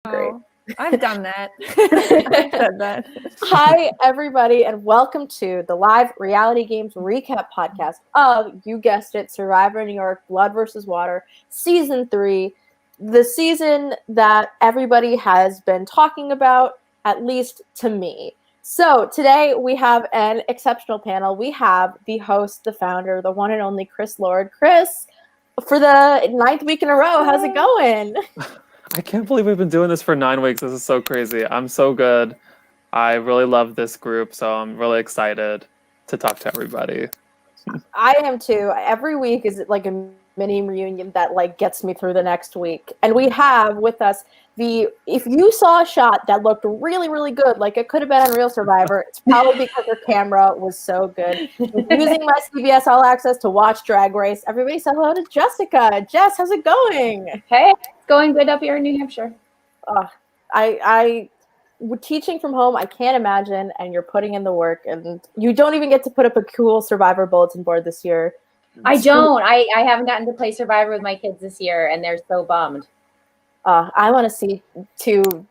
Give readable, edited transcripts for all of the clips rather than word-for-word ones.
Great. I've done that. I've said that. Hi, everybody, and welcome to the live reality games recap podcast of, you guessed it, Survivor New York Blood vs. Water Season 3, the season that everybody has been talking about, at least to me. So today we have an exceptional panel. We have the host, the founder, the one and only Chris Lord. Chris, for the 9th week in a row, how's it going? I can't believe we've been doing this for 9 weeks. This is so crazy. I'm so good. I really love this group, so I'm really excited to talk to everybody. I am too. Every week is like a mini reunion that like gets me through the next week. And we have with us if you saw a shot that looked really, really good, like it could have been on Real Survivor, it's probably because her camera was so good. Using my CBS All Access to watch Drag Race. Everybody say hello to Jessica. Jess, how's it going? Hey, it's going good up here in New Hampshire. I teaching from home, I can't imagine, and you're putting in the work, and you don't even get to put up a cool Survivor bulletin board this year. I don't. I haven't gotten to play Survivor with my kids this year, and they're so bummed. I want to see two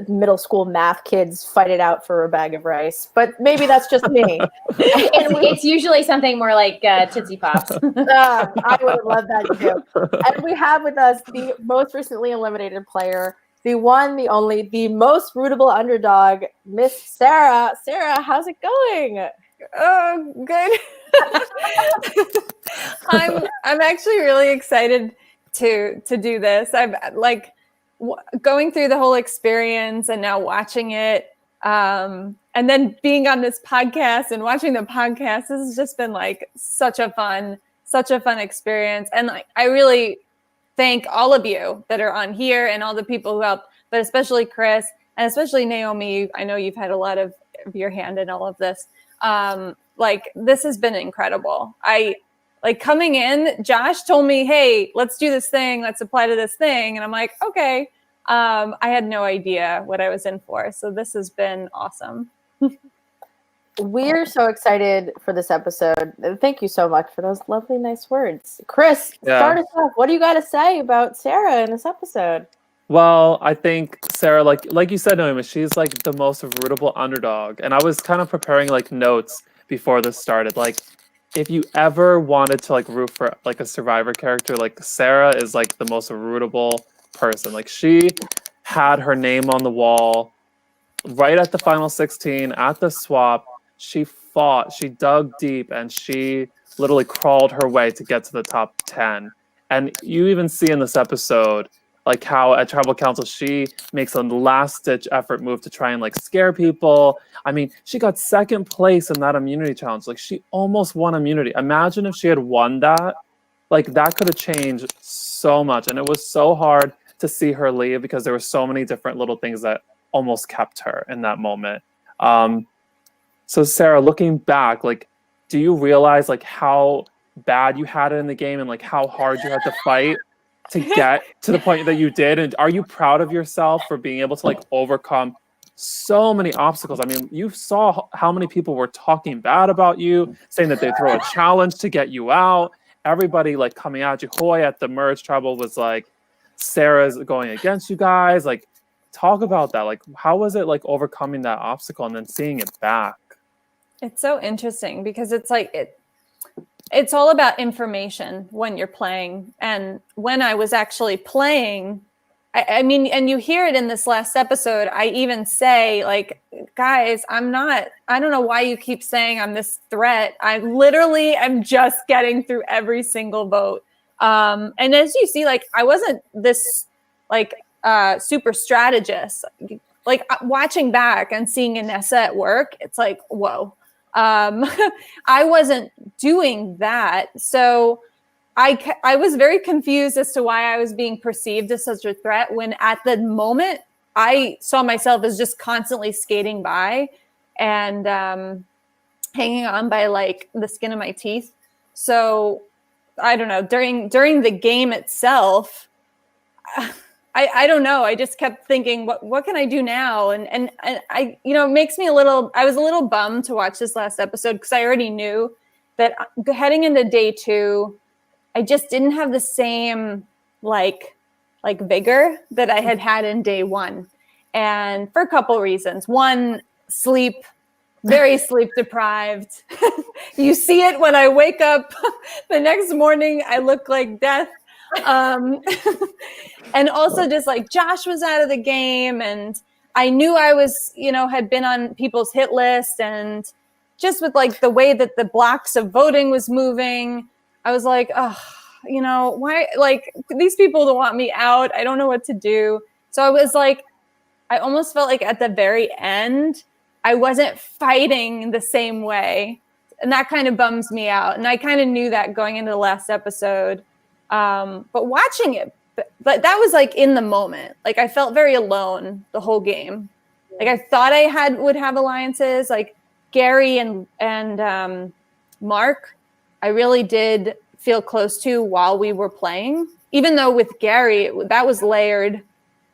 middle school math kids fight it out for a bag of rice, but maybe that's just me. It's usually something more like Tootsie Pops. I would have loved that too. And we have with us the most recently eliminated player, the one, the only, the most rootable underdog, Miss Sara. Sara, how's it going? Oh, good. I'm actually really excited to do this. I've like going through the whole experience and now watching it, and then being on this podcast and watching the podcast. This has just been like such a fun experience, and like I really thank all of you that are on here and all the people who helped, but especially Chris and especially Naomi. I know you've had a lot of your hand in all of this. Like this has been incredible. Like coming in, Josh told me, hey, let's do this thing. Let's apply to this thing. And I'm like, okay. I had no idea what I was in for. So this has been awesome. We're so excited for this episode. Thank you so much for those lovely, nice words. Chris, start us off. What do you got to say about Sara in this episode? Well, I think Sara, like you said, Naomi, she's like the most rootable underdog. And I was kind of preparing like notes before this started. Like if you ever wanted to like root for like a Survivor character, like Sara is like the most rootable person. Like she had her name on the wall right at the final 16 at the swap. She fought, she dug deep, and she literally crawled her way to get to the top 10. And you even see in this episode, like how at Tribal Council, she makes a last-ditch effort move to try and like scare people. I mean, she got second place in that immunity challenge. Like she almost won immunity. Imagine if she had won that. Like that could have changed so much. And it was so hard to see her leave because there were so many different little things that almost kept her in that moment. So Sara, looking back, like, do you realize like how bad you had it in the game and like how hard you had to fight to get to the point that you did? And are you proud of yourself for being able to like overcome so many obstacles? I mean, you saw how many people were talking bad about you, saying that they'd throw a challenge to get you out. Everybody like coming at you. Hoy at the merge tribal was like, Sara's going against you guys. Like, talk about that. Like, how was it like overcoming that obstacle and then seeing it back? It's so interesting because it's like it's all about information when you're playing. And when I was actually playing, I mean, and you hear it in this last episode, I even say like, guys, I don't know why you keep saying I'm this threat. I literally am just getting through every single vote. And as you see, like, I wasn't this like super strategist. Like watching back and seeing Inessa at work, it's like, whoa. I wasn't doing that. So I was very confused as to why I was being perceived as such a threat when at the moment I saw myself as just constantly skating by and hanging on by like the skin of my teeth. So I don't know, during the game itself, I don't know. I just kept thinking, what can I do now? And I, you know, it makes me I was a little bummed to watch this last episode because I already knew that heading into day 2, I just didn't have the same like like vigor that I had had in day one. And for a couple reasons. One, sleep, very sleep deprived. You see it when I wake up the next morning, I look like death. And also just like Josh was out of the game, and I knew I was, had been on people's hit list, and just with like the way that the blocks of voting was moving, I was like, oh, why, like, these people don't want me out. I don't know what to do. So I was like, I almost felt like at the very end, I wasn't fighting the same way. And that kind of bums me out. And I kind of knew that going into the last episode. But watching it, but that was like in the moment. Like I felt very alone the whole game. Like I thought I would have alliances, like Gary and Mark. I really did feel close to while we were playing. Even though with Gary, that was layered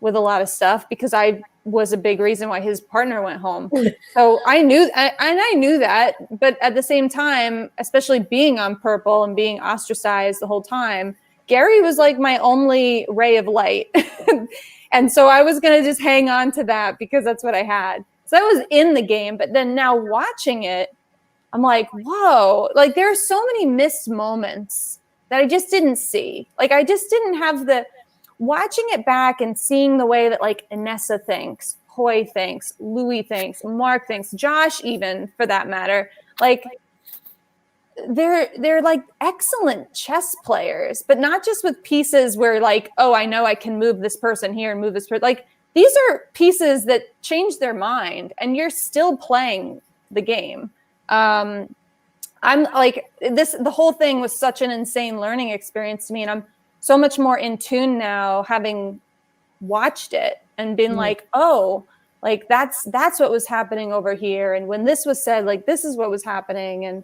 with a lot of stuff because I was a big reason why his partner went home. So I knew that, but at the same time, especially being on purple and being ostracized the whole time, Gary was like my only ray of light. And so I was going to just hang on to that because that's what I had. So that was in the game. But then now watching it, I'm like, whoa, like there are so many missed moments that I just didn't see. Like I just didn't have watching it back and seeing the way that like Inessa thinks, Hoy thinks, Louis thinks, Mark thinks, Josh even for that matter, like they're like excellent chess players, but not just with pieces where like, oh, I know I can move this person here and move this person. Like these are pieces that change their mind and you're still playing the game. I'm like the whole thing was such an insane learning experience to me. And I'm so much more in tune now having watched it and been like, oh, like that's what was happening over here. And when this was said, like, this is what was happening. And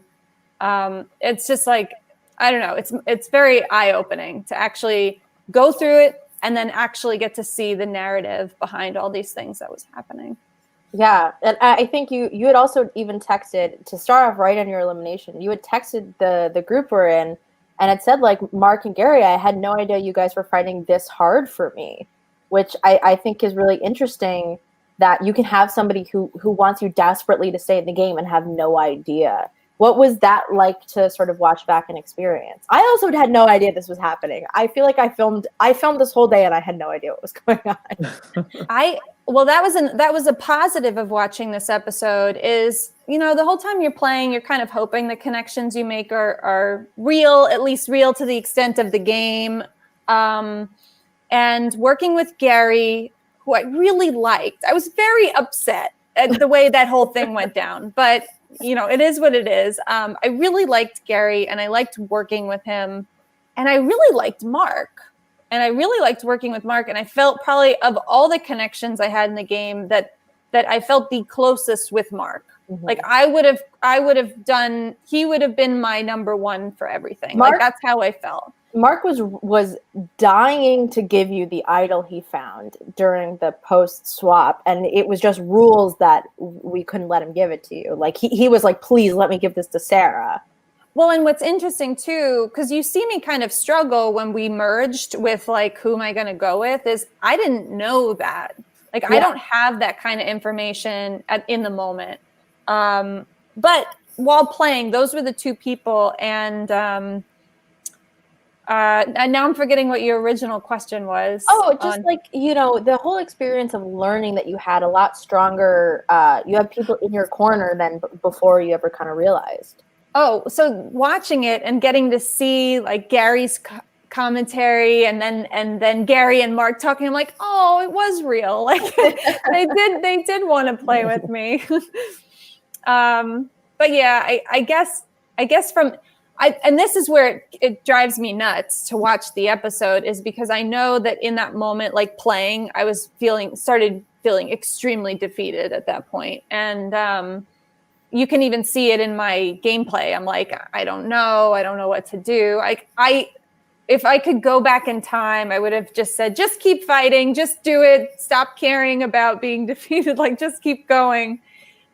it's just like, I don't know, it's very eye-opening to actually go through it and then actually get to see the narrative behind all these things that was happening. Yeah, and I think you had also even texted to start off right on your elimination. You had texted the group we're in, and it said like, Mark and Gary, I had no idea you guys were fighting this hard for me, which I think is really interesting that you can have somebody who wants you desperately to stay in the game and have no idea. What was that like to sort of watch back and experience? I also had no idea this was happening. I feel like I filmed this whole day and I had no idea what was going on. Well, that was a positive of watching this episode is, the whole time you're playing, you're kind of hoping the connections you make are real, at least real to the extent of the game. And working with Gary, who I really liked, I was very upset at the way that whole thing went down, but it is what it is. I really liked Gary and I liked working with him, and I really liked Mark. And I really liked working with Mark, and I felt probably of all the connections I had in the game that I felt the closest with Mark. Mm-hmm. Like he would have been my number one for everything. Mark, like that's how I felt. Mark was dying to give you the idol he found during the post swap, and it was just rules that we couldn't let him give it to you. Like he was like, please let me give this to Sara. Well, and what's interesting too, because you see me kind of struggle when we merged with like, who am I going to go with, is I didn't know that. Like, yeah. I don't have that kind of information in the moment. But while playing, those were the two people. And now I'm forgetting what your original question was. Oh, just the whole experience of learning that you had a lot stronger. You have people in your corner than before you ever kind of realized. Oh, so watching it and getting to see like Gary's commentary and then Gary and Mark talking, I'm like, oh, it was real. Like they did want to play with me. But yeah, I guess and this is where it drives me nuts to watch the episode, is because I know that in that moment, like playing, I was started feeling extremely defeated at that point. And, you can even see it in my gameplay. I'm like, I don't know what to do. If I could go back in time, I would have just said, just keep fighting, just do it. Stop caring about being defeated. Like, just keep going.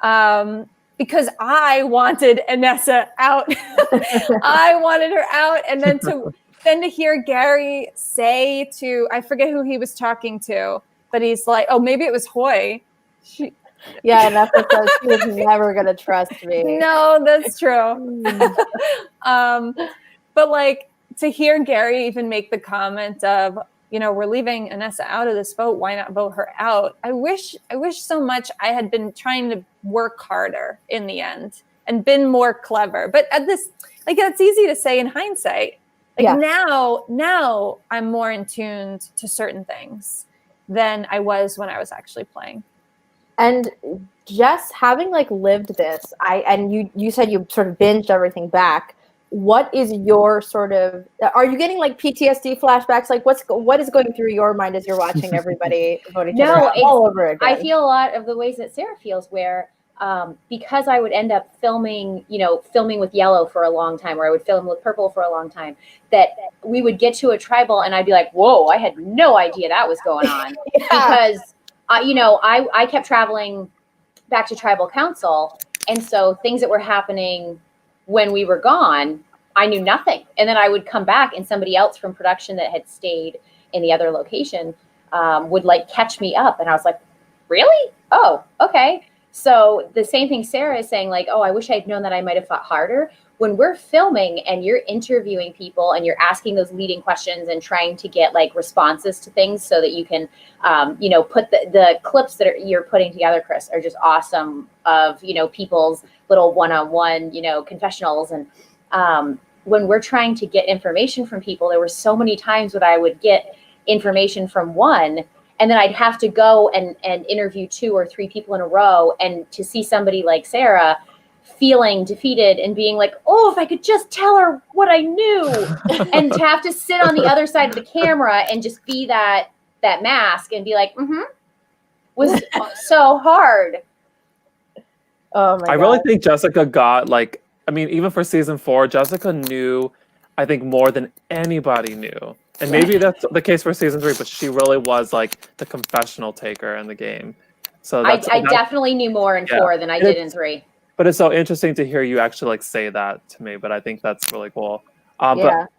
Because I wanted Inessa out. I wanted her out. And then then to hear Gary say to, I forget who he was talking to, but he's like, oh, maybe it was Hoy. Yeah, and that's because she was never gonna trust me. No, that's true. But like to hear Gary even make the comment of, we're leaving Anessa out of this vote. Why not vote her out? I wish so much I had been trying to work harder in the end and been more clever. But at this, like, that's easy to say in hindsight. Like now I'm more in tune to certain things than I was when I was actually playing. And Jess, having like lived this, you said you sort of binged everything back. What is your sort of? Are you getting like PTSD flashbacks? Like, what is going through your mind as you're watching everybody vote each other out all over again? I feel a lot of the ways that Sara feels, where because I would end up filming with yellow for a long time, or I would film with purple for a long time, that we would get to a tribal and I'd be like, whoa, I had no idea that was going on. Because I kept traveling back to tribal council, and so things that were happening when we were gone, I knew nothing. And then I would come back and somebody else from production that had stayed in the other location would like catch me up. And I was like, really? Oh, okay. So the same thing Sara is saying, like, oh, I wish I'd known that I might have fought harder. When we're filming and you're interviewing people and you're asking those leading questions and trying to get like responses to things so that you can, put the clips that you're putting together, Chris, are just awesome of, people's little one-on-one, confessionals. And when we're trying to get information from people, there were so many times that I would get information from one, and then I'd have to go and interview 2 or 3 people in a row. And to see somebody like Sara feeling defeated and being like, oh, if I could just tell her what I knew, and to have to sit on the other side of the camera and just be that mask and be like, was so hard. Oh my God. I really think Jessica got even for season 4, Jessica knew, I think, more than anybody knew. And maybe that's the case for season 3, but she really was like the confessional taker in the game. So I definitely knew more in 4 than I did in 3. But it's so interesting to hear you actually like say that to me. But I think that's really cool. But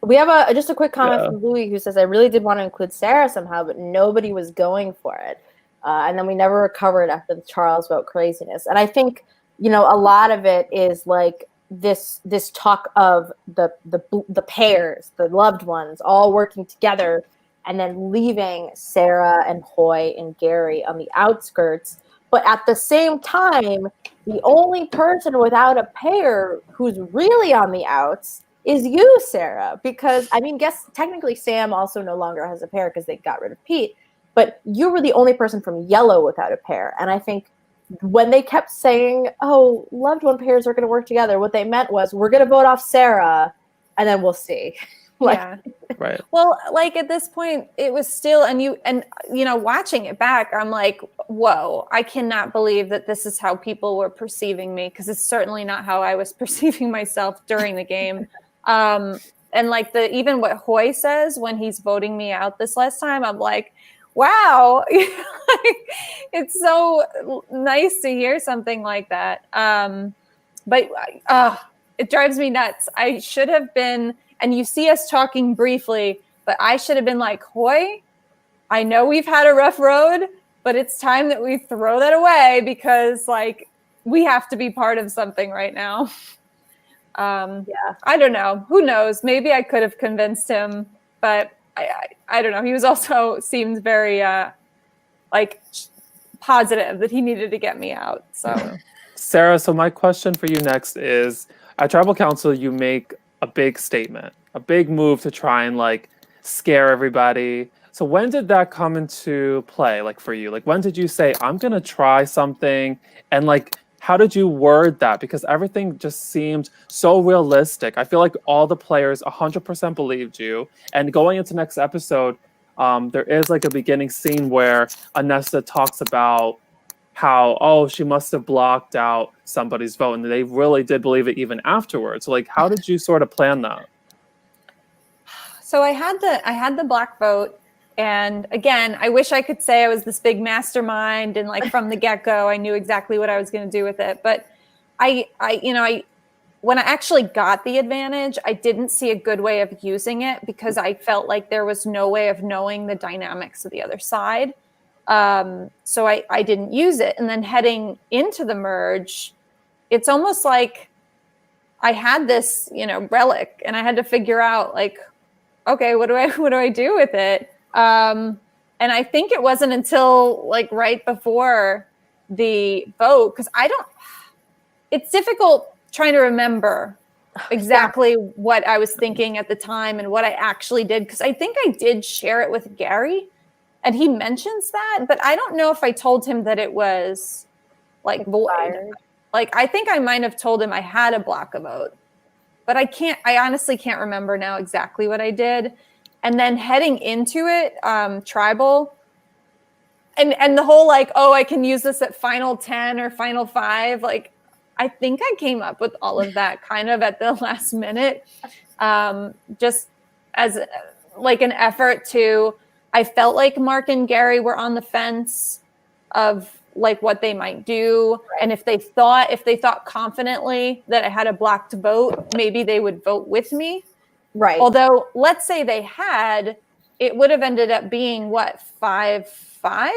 we have just a quick comment from Louis, who says, I really did want to include Sara somehow, but nobody was going for it. And then we never recovered after the Charles vote craziness. And I think, a lot of it is like this talk of the pairs, the loved ones, all working together, and then leaving Sara and Hoy and Gary on the outskirts. But at the same time, the only person without a pair who's really on the outs is you, Sara. Because, guess technically Sam also no longer has a pair because they got rid of Pete. But you were the only person from yellow without a pair. And I think when they kept saying, oh, loved one pairs are going to work together, what they meant was, we're going to vote off Sara, and then we'll see. Right. Well, like at this point, it was still, and watching it back, I'm like, whoa, I cannot believe that this is how people were perceiving me, because it's certainly not how I was perceiving myself during the game. And like even what Hoy says when he's voting me out this last time, I'm like, wow, it's so nice to hear something like that. But it drives me nuts. I should have been. And you see us talking briefly, but I should have been like, Hoy, I know we've had a rough road, but it's time that we throw that away, because like we have to be part of something right now. I don't know. Who knows? Maybe I could have convinced him, but I don't know. He was also seemed very positive that he needed to get me out. So Sara, so my question for you next is, at Tribal Council, you make a big statement, a big move to try and like scare everybody. So when did that come into play, like for you? Like when did you say, I'm gonna try something? And like, how did you word that? Because everything just seemed so realistic. I feel like all the players 100% believed you. And going into next episode, there is like a beginning scene where Anessa talks about how, she must have blocked out somebody's vote, and they really did believe it even afterwards. So like, how did you sort of plan that? So I had the black vote, and again, I wish I could say I was this big mastermind and like from the get-go I knew exactly what I was going to do with it. But I when I actually got the advantage, I didn't see a good way of using it because I felt like there was no way of knowing the dynamics of the other side. So I didn't use it. And then heading into the merge, it's almost like I had this, relic, and I had to figure out like, okay, what do I do with it? And I think it wasn't until like right before the vote, because it's difficult trying to remember exactly what I was thinking at the time and what I actually did. Because I think I did share it with Gary, and he mentions that, but I don't know if I told him that it was like void. Like, I think I might have told him I had a block of vote, but I honestly can't remember now exactly what I did. And then heading into it, tribal, and the whole like, oh, I can use this at final 10 or final 5. Like, I think I came up with all of that kind of at the last minute, just as like an effort to, I felt like Mark and Gary were on the fence of like what they might do. Right. And if they thought confidently that I had a blocked vote, maybe they would vote with me. Right. Although let's say they had, it would have ended up being what, 5-5?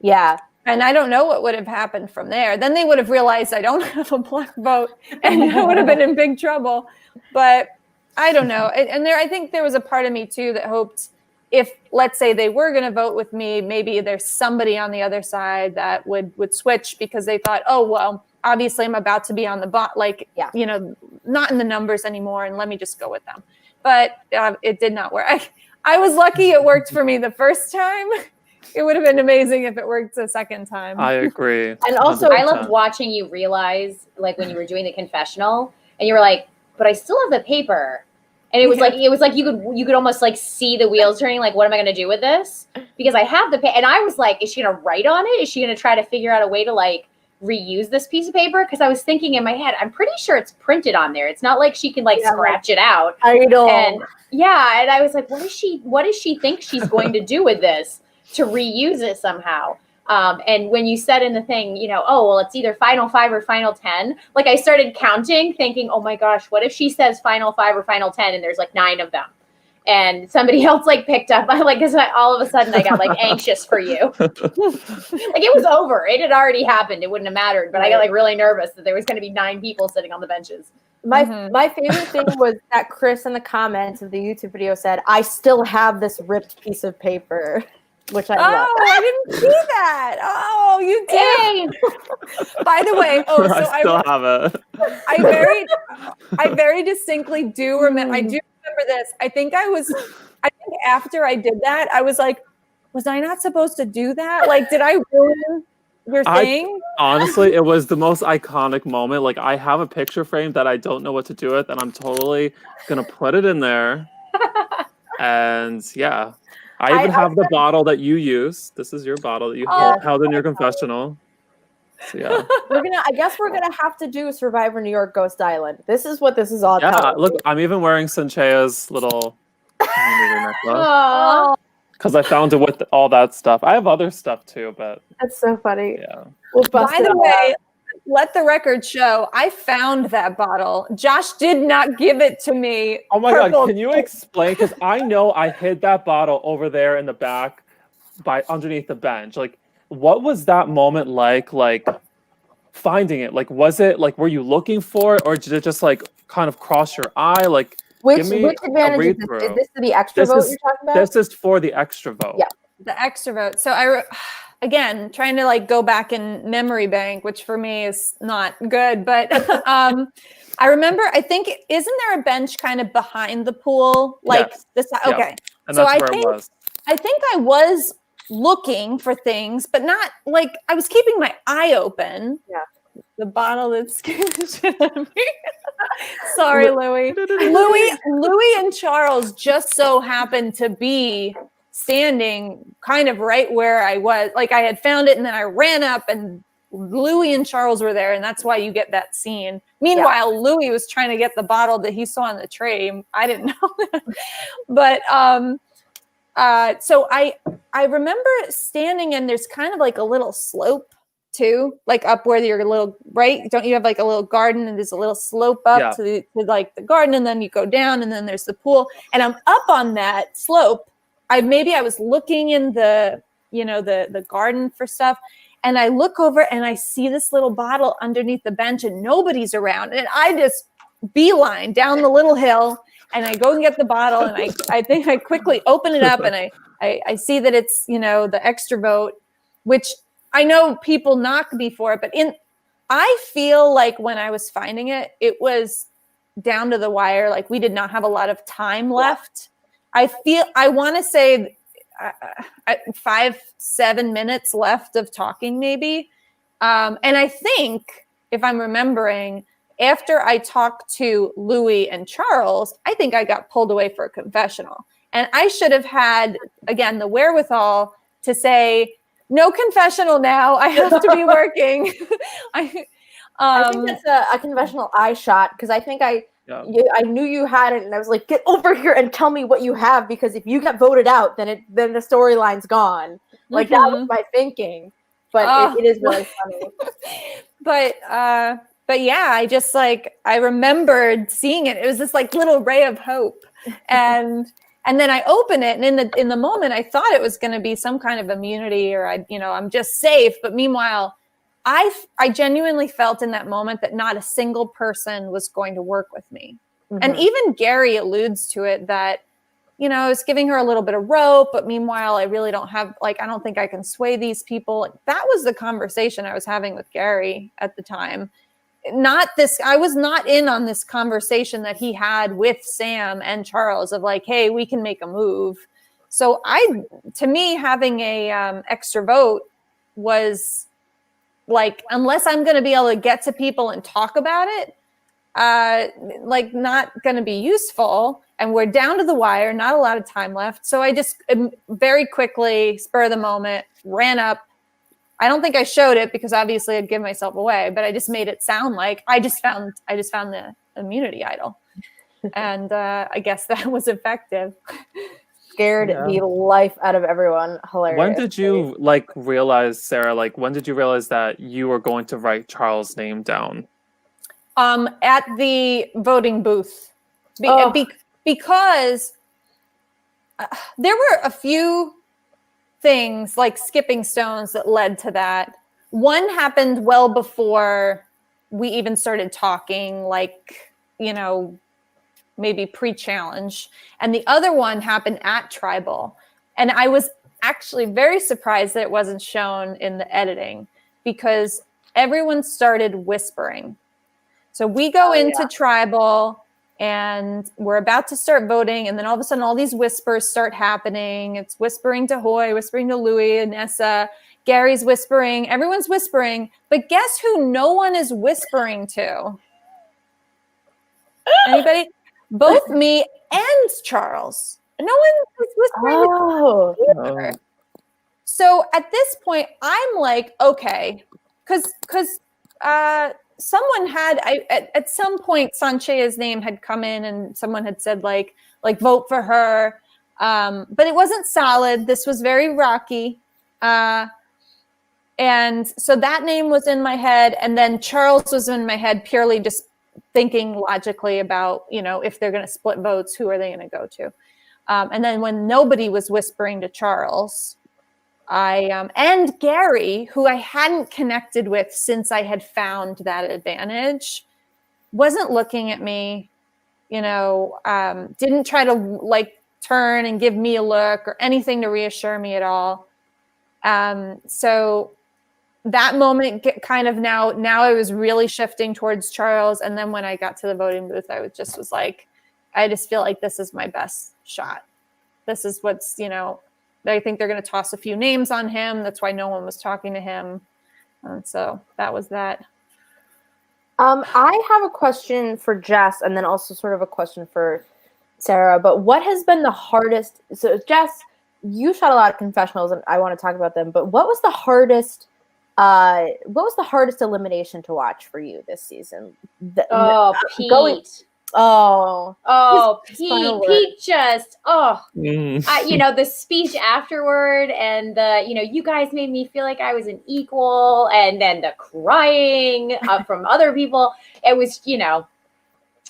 Yeah. And I don't know what would have happened from there. Then they would have realized I don't have a black vote, and I would have been in big trouble. But I don't know. And I think there was a part of me too that hoped, if let's say they were going to vote with me, maybe there's somebody on the other side that would switch, because they thought, oh, well, obviously I'm about to be on the bot, like, not in the numbers anymore, and let me just go with them. But it did not work. I was lucky it worked for me the first time. It would have been amazing if it worked the second time. I agree. And also, 100%. I loved watching you realize, like, when you were doing the confessional, and you were like, but I still have the paper. And it was like you could almost like see the wheels turning, like, what am I going to do with this? Because I have the paper. And I was like, is she going to write on it? Is she going to try to figure out a way to like reuse this piece of paper? Because I was thinking in my head, I'm pretty sure it's printed on there. It's not like she can like scratch it out. I know. And and I was like, what does she think she's going to do with this to reuse it somehow? And when you said in the thing, oh, well, it's either final 5 or final 10. Like, I started counting thinking, oh my gosh, what if she says final 5 or final 10 and there's like 9 of them? And somebody else like picked up, because all of a sudden I got like anxious for you. Like, it was over. It had already happened. It wouldn't have mattered. But I got like really nervous that there was going to be 9 people sitting on the benches. My favorite thing was that Chris in the comments of the YouTube video said, I still have this ripped piece of paper, which I love. Oh, I didn't see that. Oh, you did. By the way, I still have it. I very distinctly do remember. I do remember this. I think after I did that, I was like, was I not supposed to do that? Like, did I ruin your thing? Honestly, it was the most iconic moment. Like, I have a picture frame that I don't know what to do with, and I'm totally gonna put it in there. And yeah, I even have the bottle that you use. This is your bottle that you held in your confessional. So, yeah. I guess we're gonna have to do Survivor New York Ghost Island. This is what this is all about. Yeah, look, I'm even wearing Sanchea's little necklace. Oh, because I found it with all that stuff. I have other stuff too, but that's so funny. Yeah. By the way, let the record show, I found that bottle. Josh did not give it to me. Oh my God, can you explain? Because I know I hid that bottle over there in the back underneath the bench. Like, what was that moment like finding it? Like, was it like, were you looking for it, or did it just like kind of cross your eye? Like, which advantage is this? Is this the extra vote you're talking about? This is for the extra vote. Yeah. The extra vote. So again, trying to like go back in memory bank, which for me is not good, but I remember, I think, isn't there a bench kind of behind the pool? Like this. Okay. And that's where it was. I think I was looking for things, but not like, I was keeping my eye open. Yeah. The bottle that scared the shit out of me. Sorry, Louie. Louie and Charles just so happened to be standing kind of right where I was. Like, I had found it, and then I ran up, and Louie and Charles were there, and that's why you get that scene. Meanwhile, Louie was trying to get the bottle that he saw on the tray. I didn't know that. But so I remember standing, and there's kind of like a little slope too, like up where your little, right? Don't you have like a little garden and there's a little slope up to like the garden, and then you go down and then there's the pool, and I'm up on that slope. I was looking in the, the garden for stuff, and I look over and I see this little bottle underneath the bench and nobody's around, and I just beeline down the little hill and I go and get the bottle, and I think I quickly open it up, and I see that it's, the extra vote, which I know people knock me for it, but I feel like when I was finding it, it was down to the wire. Like we did not have a lot of time left. I want to say 5-7 minutes left of talking maybe. And I think, if I'm remembering, after I talked to Louis and Charles, I think I got pulled away for a confessional. And I should have had, again, the wherewithal to say, no confessional now. I have to be working. I think it's a confessional I shot, because I think I knew you had it, and I was like, get over here and tell me what you have, because if you get voted out, then the storyline's gone. Like that was my thinking. But it is really funny. But yeah, I just I remembered seeing it. It was this little ray of hope. And then I open it, and in the moment, I thought it was going to be some kind of immunity, or I'm just safe. But meanwhile, I genuinely felt in that moment that not a single person was going to work with me. Mm-hmm. And even Gary alludes to it, that I was giving her a little bit of rope, but meanwhile, I really don't have I don't think I can sway these people. That was the conversation I was having with Gary at the time. I was not in on this conversation that he had with Sam and Charles of hey, we can make a move. So to me, having a extra vote was unless I'm going to be able to get to people and talk about it, not going to be useful. And we're down to the wire, not a lot of time left. So I just very quickly, spur of the moment, ran up. I don't think I showed it because obviously I'd give myself away, but I just made it sound like I just found the immunity idol. And I guess that was effective. Scared the life out of everyone. Hilarious. When did you realize, Sarah, when did you realize that you were going to write Charles' name down? At the voting booth. Because there were a few things skipping stones that led to that. One happened well before we even started talking, maybe pre-challenge. And the other one happened at Tribal. And I was actually very surprised that it wasn't shown in the editing, because everyone started whispering. So we go into Tribal, and we're about to start voting, and then all of a sudden all these whispers start happening. It's whispering to Hoy, whispering to Louis and Nessa. Gary's whispering. Everyone's whispering. But guess who no one is whispering to? Anybody? Both me and Charles. No one is whispering. So at this point, I'm okay, because someone had at some point Sanchea's name had come in, and someone had said vote for her, but it wasn't solid. This was very rocky, and so that name was in my head, and then Charles was in my head purely just thinking logically about if they're going to split votes, who are they going to go to, and then when nobody was whispering to Charles, and Gary, who I hadn't connected with since I had found that advantage, wasn't looking at me, didn't try to turn and give me a look or anything to reassure me at all. So that moment kind of now I was really shifting towards Charles. And then when I got to the voting booth, I was I just feel like this is my best shot. This is what's, I think they're going to toss a few names on him. That's why no one was talking to him. And so that was that. I have a question for Jess, and then also sort of a question for Sarah. But what has been the hardest? So Jess, you shot a lot of confessionals, and I want to talk about them. But what was the hardest? What was the hardest elimination to watch for you this season? Pete. Oh, Pete, final word. Pete just, Mm. the speech afterward and you guys made me feel like I was an equal, and then the crying from other people. It was,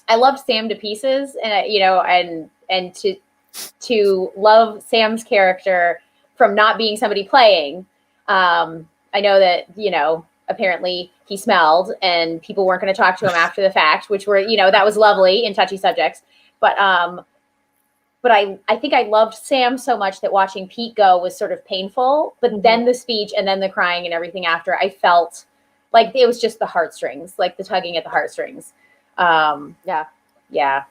I loved Sam to pieces, and and to love Sam's character from not being somebody playing. I know that, apparently he smelled and people weren't going to talk to him after the fact, which were, that was lovely in touchy subjects. But I think I loved Sam so much that watching Pete go was sort of painful. But then the speech and then the crying and everything after, I felt like it was just the heartstrings, like the tugging at the heartstrings. Yeah, that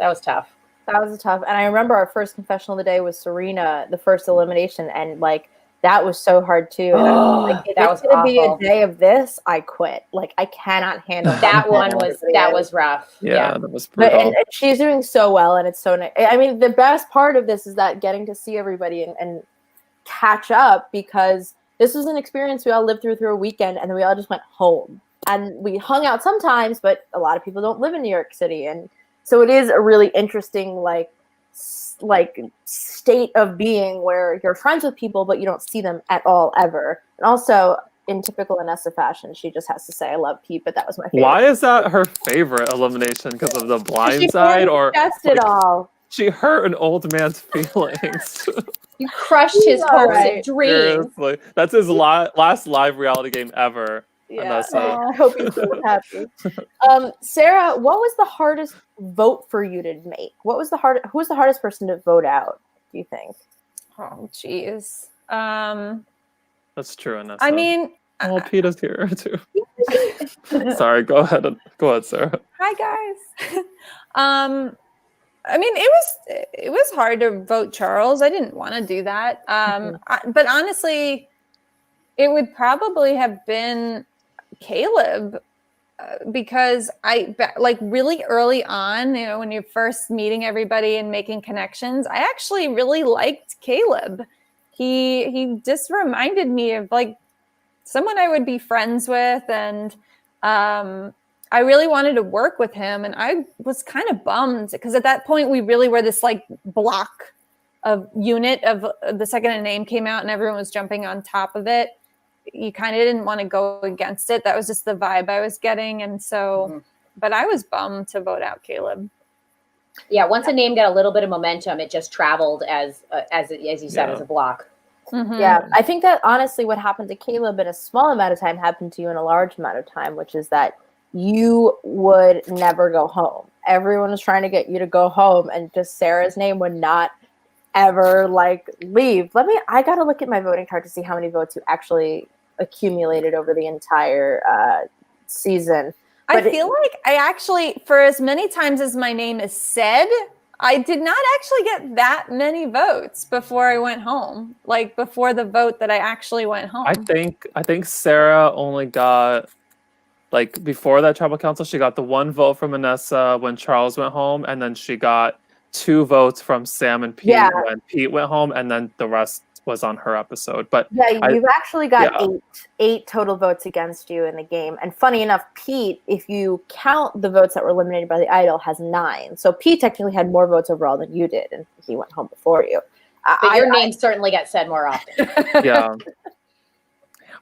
was tough. That was tough. And I remember our first confessional of the day was Serena, the first elimination, and like that was so hard too. And I was like, if That it's was gonna be a awful. day of this, I quit. Like I cannot handle That one how was everybody is. rough. Yeah, that was But brutal. and she's doing so well, and it's so nice. I mean, the best part of this is that getting to see everybody and catch up, because this was an experience we all lived through a weekend, and then we all just went home. And we hung out sometimes, but a lot of people don't live in New York City, and so it is a really interesting like state of being where you're friends with people, but you don't see them at all ever. And also, in typical Anessa fashion, she just has to say, "I love Pete," but that was my favorite. Why is that her favorite elimination? Because of the blind She side, or manifest it all. she hurt an old man's feelings? You crushed his all hopes right. and dreams. Seriously, that's his last live reality game ever. Yeah, Anessa. I hope he's so happy. Sarah, what was the hardest vote for you to make? Who was the hardest person to vote out, do you think? Oh, geez. That's true, Anessa. I mean, well, Peter's here too. Sorry, go ahead, Sarah. hi guys. I mean, it was hard to vote Charles. I didn't want to do that. But honestly, it would probably have been Caleb, because like really early on, when you're first meeting everybody and making connections, I actually really liked Caleb. He just reminded me of like someone I would be friends with, and I really wanted to work with him. And I was kind of bummed because at that point we really were this like block of unit of the second a name came out and everyone was jumping on top of it. You kind of didn't want to go against it. That was just the vibe I was getting. And so, but I was bummed to vote out Caleb. Yeah, once a name got a little bit of momentum, it just traveled as you said, as a block. Mm-hmm. Yeah, I think that honestly what happened to Caleb in a small amount of time happened to you in a large amount of time, which is that you would never go home. Everyone was trying to get you to go home, and just Sarah's name would not ever like leave. I gotta look at my voting card to see how many votes you actually accumulated over the entire season. But I feel like I actually, for as many times as my name is said, I did not actually get that many votes before I went home. Like before the vote that I actually went home. I think Sarah only got, like, before that tribal council, she got the one vote from Anessa when Charles went home, and then she got 2 votes from Sam and Pete when Pete went home, and then the rest was on her episode. But yeah, you've actually got eight total votes against you in the game. And funny enough, Pete, if you count the votes that were eliminated by the idol, has 9. So Pete technically had more votes overall than you did, and he went home before you. But your name certainly got said more often. Yeah.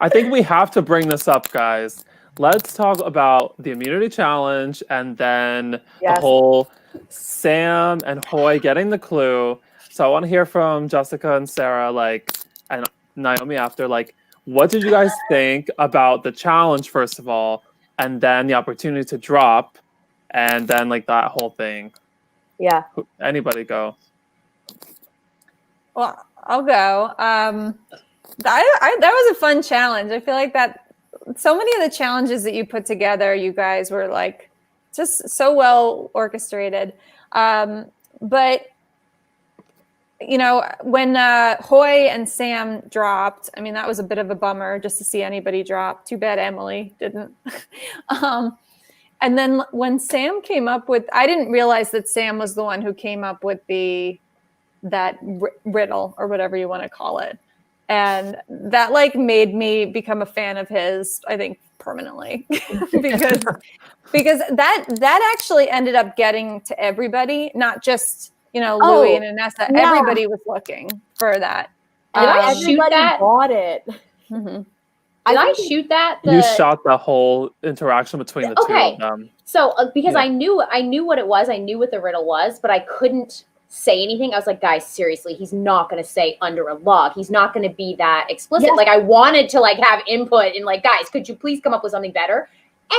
I think we have to bring this up, guys. Let's talk about the immunity challenge and then the whole Sam and Hoy getting the clue. So I want to hear from Jessica and Sarah, and Naomi after, what did you guys think about the challenge, first of all, and then the opportunity to drop, and then that whole thing? Yeah. Anybody go? Well, I'll go. That was a fun challenge. I feel like that so many of the challenges that you put together, you guys were just so well orchestrated. But when Hoy and Sam dropped, I mean, that was a bit of a bummer just to see anybody drop. Too bad Emily didn't. And then when Sam came up with, I didn't realize that Sam was the one who came up with that riddle or whatever you want to call it. And that made me become a fan of his, I think, permanently because that actually ended up getting to everybody, not just Louis and Anessa. Yeah. Everybody was looking for that. Did I shoot Everybody that? bought it. Mm-hmm. Did I shoot that? You shot the whole interaction between the two of them. So because I knew what it was, I knew what the riddle was, but I couldn't say anything. I was like, guys, seriously, he's not going to say under a log. He's not going to be that explicit. Yes. Like I wanted to have input and guys, could you please come up with something better?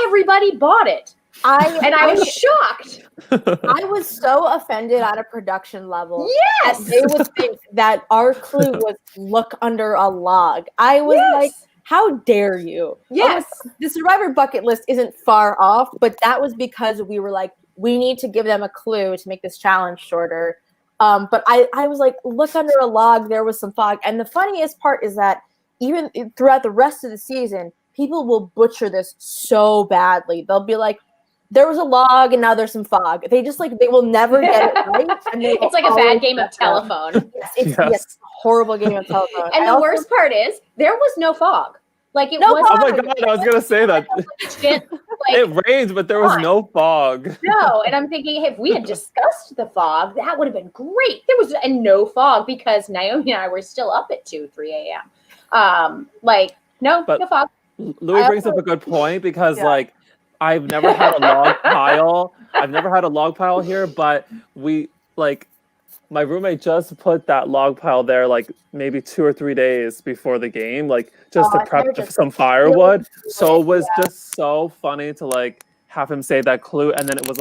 Everybody bought it. I was shocked. I was so offended at a production level. Yes. That they would think that our clue was look under a log. I was like, how dare you? Yes. The Survivor bucket list isn't far off, but that was because we were like, we need to give them a clue to make this challenge shorter. But I was like, look under a log, there was some fog. And the funniest part is that even throughout the rest of the season, people will butcher this so badly. They'll be like, there was a log and now there's some fog. They will never get it right. And it's like a bad game of telephone. It's a horrible game of telephone. And the worst part is there was no fog. It no was. Oh my God, I was going to say that. It rained, but there was no fog. No, and I'm thinking, hey, if we had discussed the fog, that would have been great. There was no fog because Naomi and I were still up at 2, 3 a.m. No fog. Louis brings up a good point because I've never had a log pile. I've never had a log pile here, but my roommate just put that log pile there maybe 2 or 3 days before the game, just to prep some firewood. So it was just so funny to have him say that clue, and then it was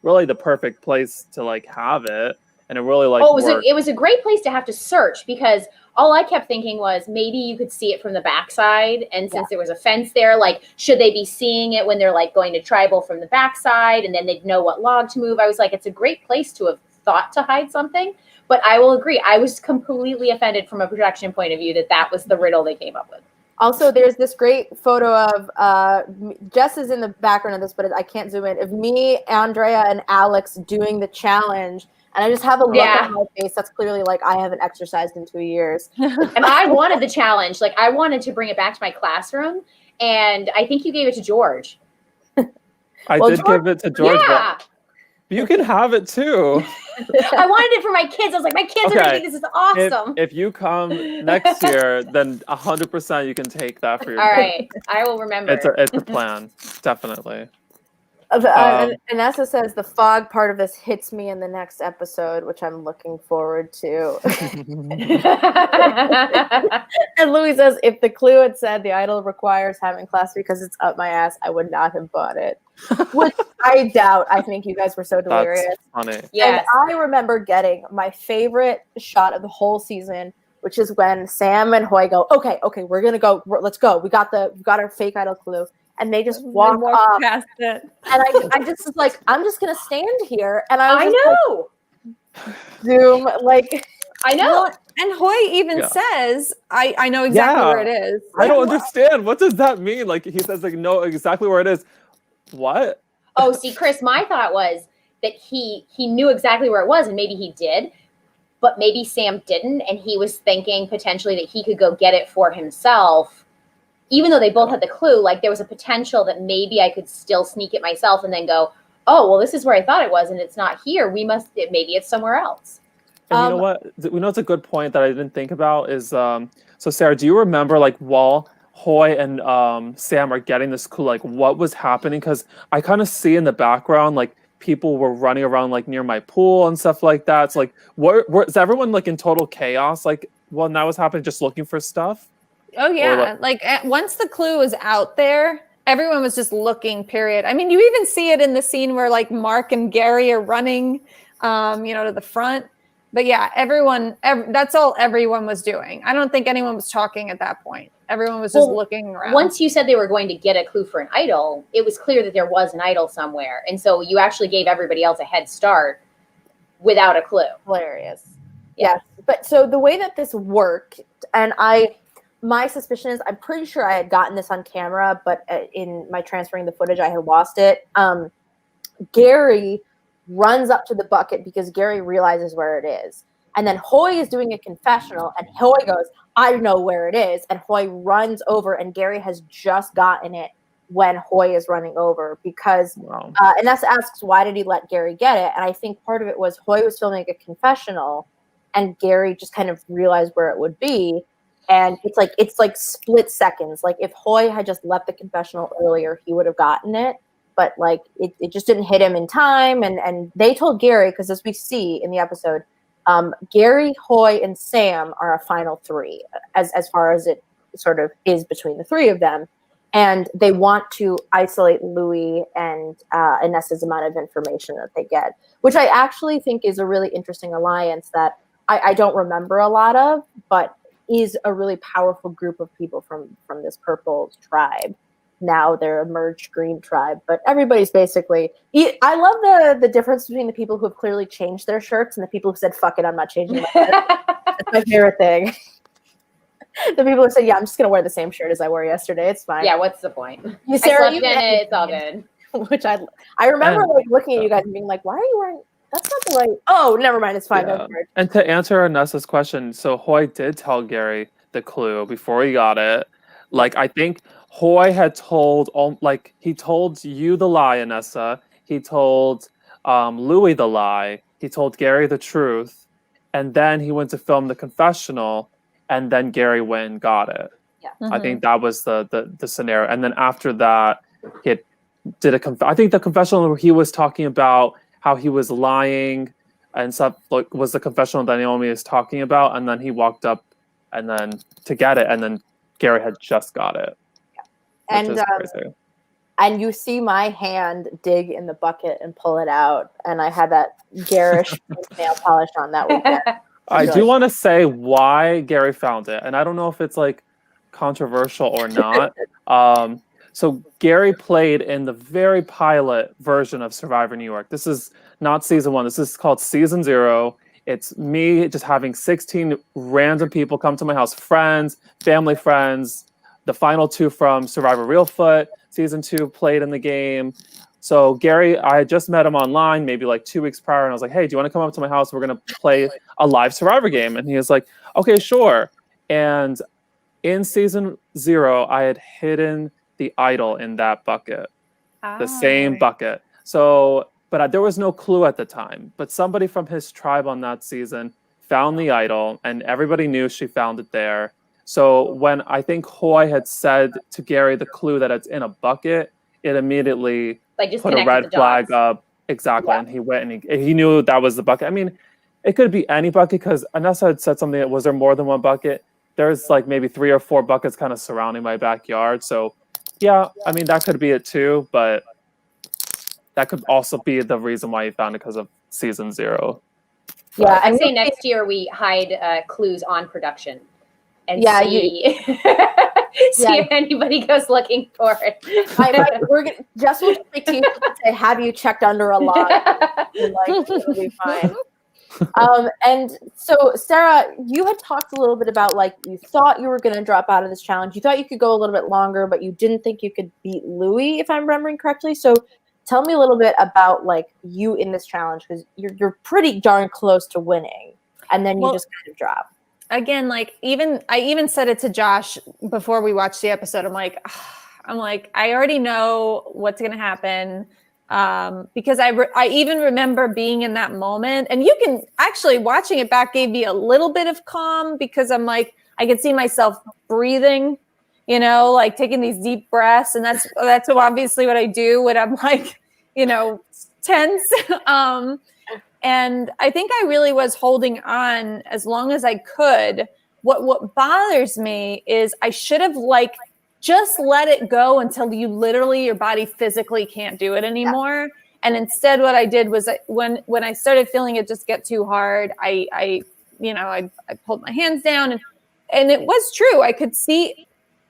really the perfect place to have it, and it really worked. It was a great place to have to search because all I kept thinking was maybe you could see it from the backside, and since there was a fence there, should they be seeing it when they're going to tribal from the backside, and then they'd know what log to move? I was like, it's a great place to have thought to hide something, but I will agree, I was completely offended from a production point of view that was the riddle they came up with. Also, there's this great photo of Jess is in the background of this, but I can't zoom in, of me, Andrea, and Alex doing the challenge. And I just have a look on my face that's clearly I haven't exercised in 2 years. And I wanted the challenge. I wanted to bring it back to my classroom. And I think you gave it to George. I did give it to George, but you can have it too. I wanted it for my kids. I was like, my kids are going to think this is awesome. If you come next year, then 100% you can take that for your All kids. right. I will remember. It's a plan. Definitely. Anessa says the fog part of this hits me in the next episode, which I'm looking forward to. And Louis says, if the clue had said the idol requires having class because it's up my ass, I would not have bought it. Which I doubt. I think you guys were so delirious. That's funny. Yes. And I remember getting my favorite shot of the whole season, which is when Sam and Hoy go, okay, we're gonna go. Let's go. We got our fake idol clue. And they just walk up past it. And I just was like, I'm just gonna stand here. And I know. Zoom, I know. And Hoy even says, I know exactly where it is. I don't understand. What does that mean? He says know exactly where it is. What? Oh, see, Chris, my thought was that he knew exactly where it was, and maybe he did, but maybe Sam didn't, and he was thinking potentially that he could go get it for himself. Even though they both had the clue, there was a potential that maybe I could still sneak it myself and then go, oh, well, this is where I thought it was, and it's not here. Maybe it's somewhere else. And you know what? We know it's a good point that I didn't think about is, so Sarah, do you remember while Hoy and Sam are getting this clue, what was happening? Because I kind of see in the background, people were running around near my pool and stuff like that. It's is everyone in total chaos? When that was happening, just looking for stuff? Oh yeah, once the clue was out there, everyone was just looking, period. I mean, you even see it in the scene where Mark and Gary are running, to the front. But yeah, that's all everyone was doing. I don't think anyone was talking at that point. Everyone was just looking around. Once you said they were going to get a clue for an idol, it was clear that there was an idol somewhere. And so you actually gave everybody else a head start without a clue. Hilarious. Yes. But so the way that this worked, and my suspicion is I'm pretty sure I had gotten this on camera, but in my transferring the footage, I had lost it. Gary runs up to the bucket because Gary realizes where it is. And then Hoy is doing a confessional, and Hoy goes, I know where it is. And Hoy runs over, and Gary has just gotten it when Hoy is running over, because Inessa asks, why did he let Gary get it? And I think part of it was Hoy was filming a confessional and Gary just kind of realized where it would be. And it's like split seconds. Like if Hoy had just left the confessional earlier, he would have gotten it. But like it just didn't hit him in time. And they told Gary, because as we see in the episode, Gary, Hoy, and Sam are a final three as far as it sort of is between the three of them. And they want to isolate Louis and Inessa's amount of information that they get, which I actually think is a really interesting alliance that I don't remember a lot of, but is a really powerful group of people from this purple tribe. Now they're a merged green tribe, but everybody's basically. I love the difference between the people who have clearly changed their shirts and the people who said, "Fuck it, I'm not changing my shirt." That's my favorite thing. The people who said, "Yeah, I'm just gonna wear the same shirt as I wore yesterday. It's fine." Yeah, what's the point? Sarah, I slept in it. It's all good. Which I remember like looking at you guys and being like, "Why are you wearing? That's not the right." Oh, never mind. It's fine. Yeah. And to answer Nessa's question, so Hoy did tell Gary the clue before he got it. Like I think Hoy had told, he told you the lie, Anessa. He told Louis the lie. He told Gary the truth, and then he went to film the confessional, and then Gary went and got it. Yeah, I think that was the scenario. And then after that, he did I think the confessional where he was talking about how he was lying and stuff was the confessional that Naomi is talking about, and then he walked up and then to get it, and then Gary had just got it. Yeah. And you see my hand dig in the bucket and pull it out, and I had that garish nail polish on that weekend. I do want to say why Gary found it, and I don't know if it's like controversial or not. So Gary played in the very pilot version of Survivor New York. This is not season 1. This is called season 0. It's me just having 16 random people come to my house, friends, family friends. The final 2 from Survivor Reelfoot, season 2, played in the game. So Gary, I had just met him online maybe like 2 weeks prior, and I was like, hey, do you want to come up to my house? We're going to play a live Survivor game. And he was like, okay, sure. And in season 0, I had hidden the idol in that bucket, the same bucket. So, but there was no clue at the time. But somebody from his tribe on that season found the idol, and everybody knew she found it there. So when I think Hoy had said to Gary the clue that it's in a bucket, it immediately put a red flag up. Exactly. Yeah. And he went and he knew that was the bucket. I mean, it could be any bucket because Anessa had said something that was there more than one bucket. There's like maybe 3 or 4 buckets kind of surrounding my backyard. So yeah, I mean, that could be it too, but that could also be the reason why he found it because of season 0. Yeah, I'd say next year we hide clues on production and see if anybody goes looking for it. Jess will speak to you and say, have you checked under a log? It'll be fine. And so Sara, you had talked a little bit about like you thought you were going to drop out of this challenge. You thought you could go a little bit longer, but you didn't think you could beat Louis, if I'm remembering correctly. So tell me a little bit about like you in this challenge, because you're pretty darn close to winning, and then you just kind of drop. Again, like I even said it to Josh before we watched the episode. I'm like, I already know what's going to happen. Because I even remember being in that moment, and you can actually watching it back gave me a little bit of calm because I'm like, I could see myself breathing, like taking these deep breaths. And that's obviously what I do when I'm like, tense. And I think I really was holding on as long as I could. What bothers me is I should have just let it go until your body physically can't do it anymore. Yeah. And instead what I did was when I started feeling it just get too hard, I pulled my hands down and it was true. I could see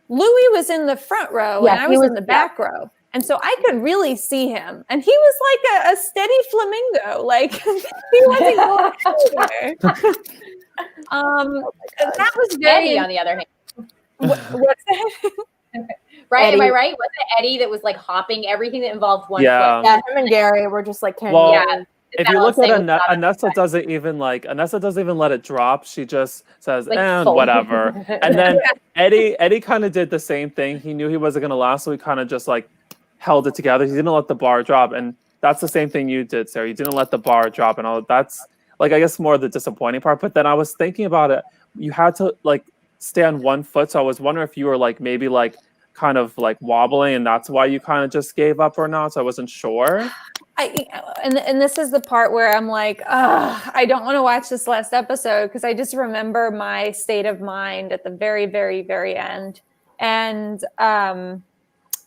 Louis was in the front row and I was in the back row. And so I could really see him. And he was like a steady flamingo. Like he wasn't going anywhere. That was very Eddie on the other hand. What's that? Right? Eddie. Am I right? Was it Eddie that was like hopping everything that involved one foot? Yeah, him and Gary were just like, if you look at balancing was not Anessa doesn't even let it drop. She just says, Like, and full. whatever. And then Eddie kind of did the same thing. He knew he wasn't gonna last, so he kind of just like held it together. He didn't let the bar drop. And that's the same thing you did, Sarah. You didn't let the bar drop, and all that's like I guess more the disappointing part. But then I was thinking about it. You had to like stay on one foot, so I was wondering if you were like maybe like kind of like wobbling, and that's why you kind of just gave up or not. So I wasn't sure. And this is the part where I'm like, I don't want to watch this last episode because I just remember my state of mind at the very, very, very end, and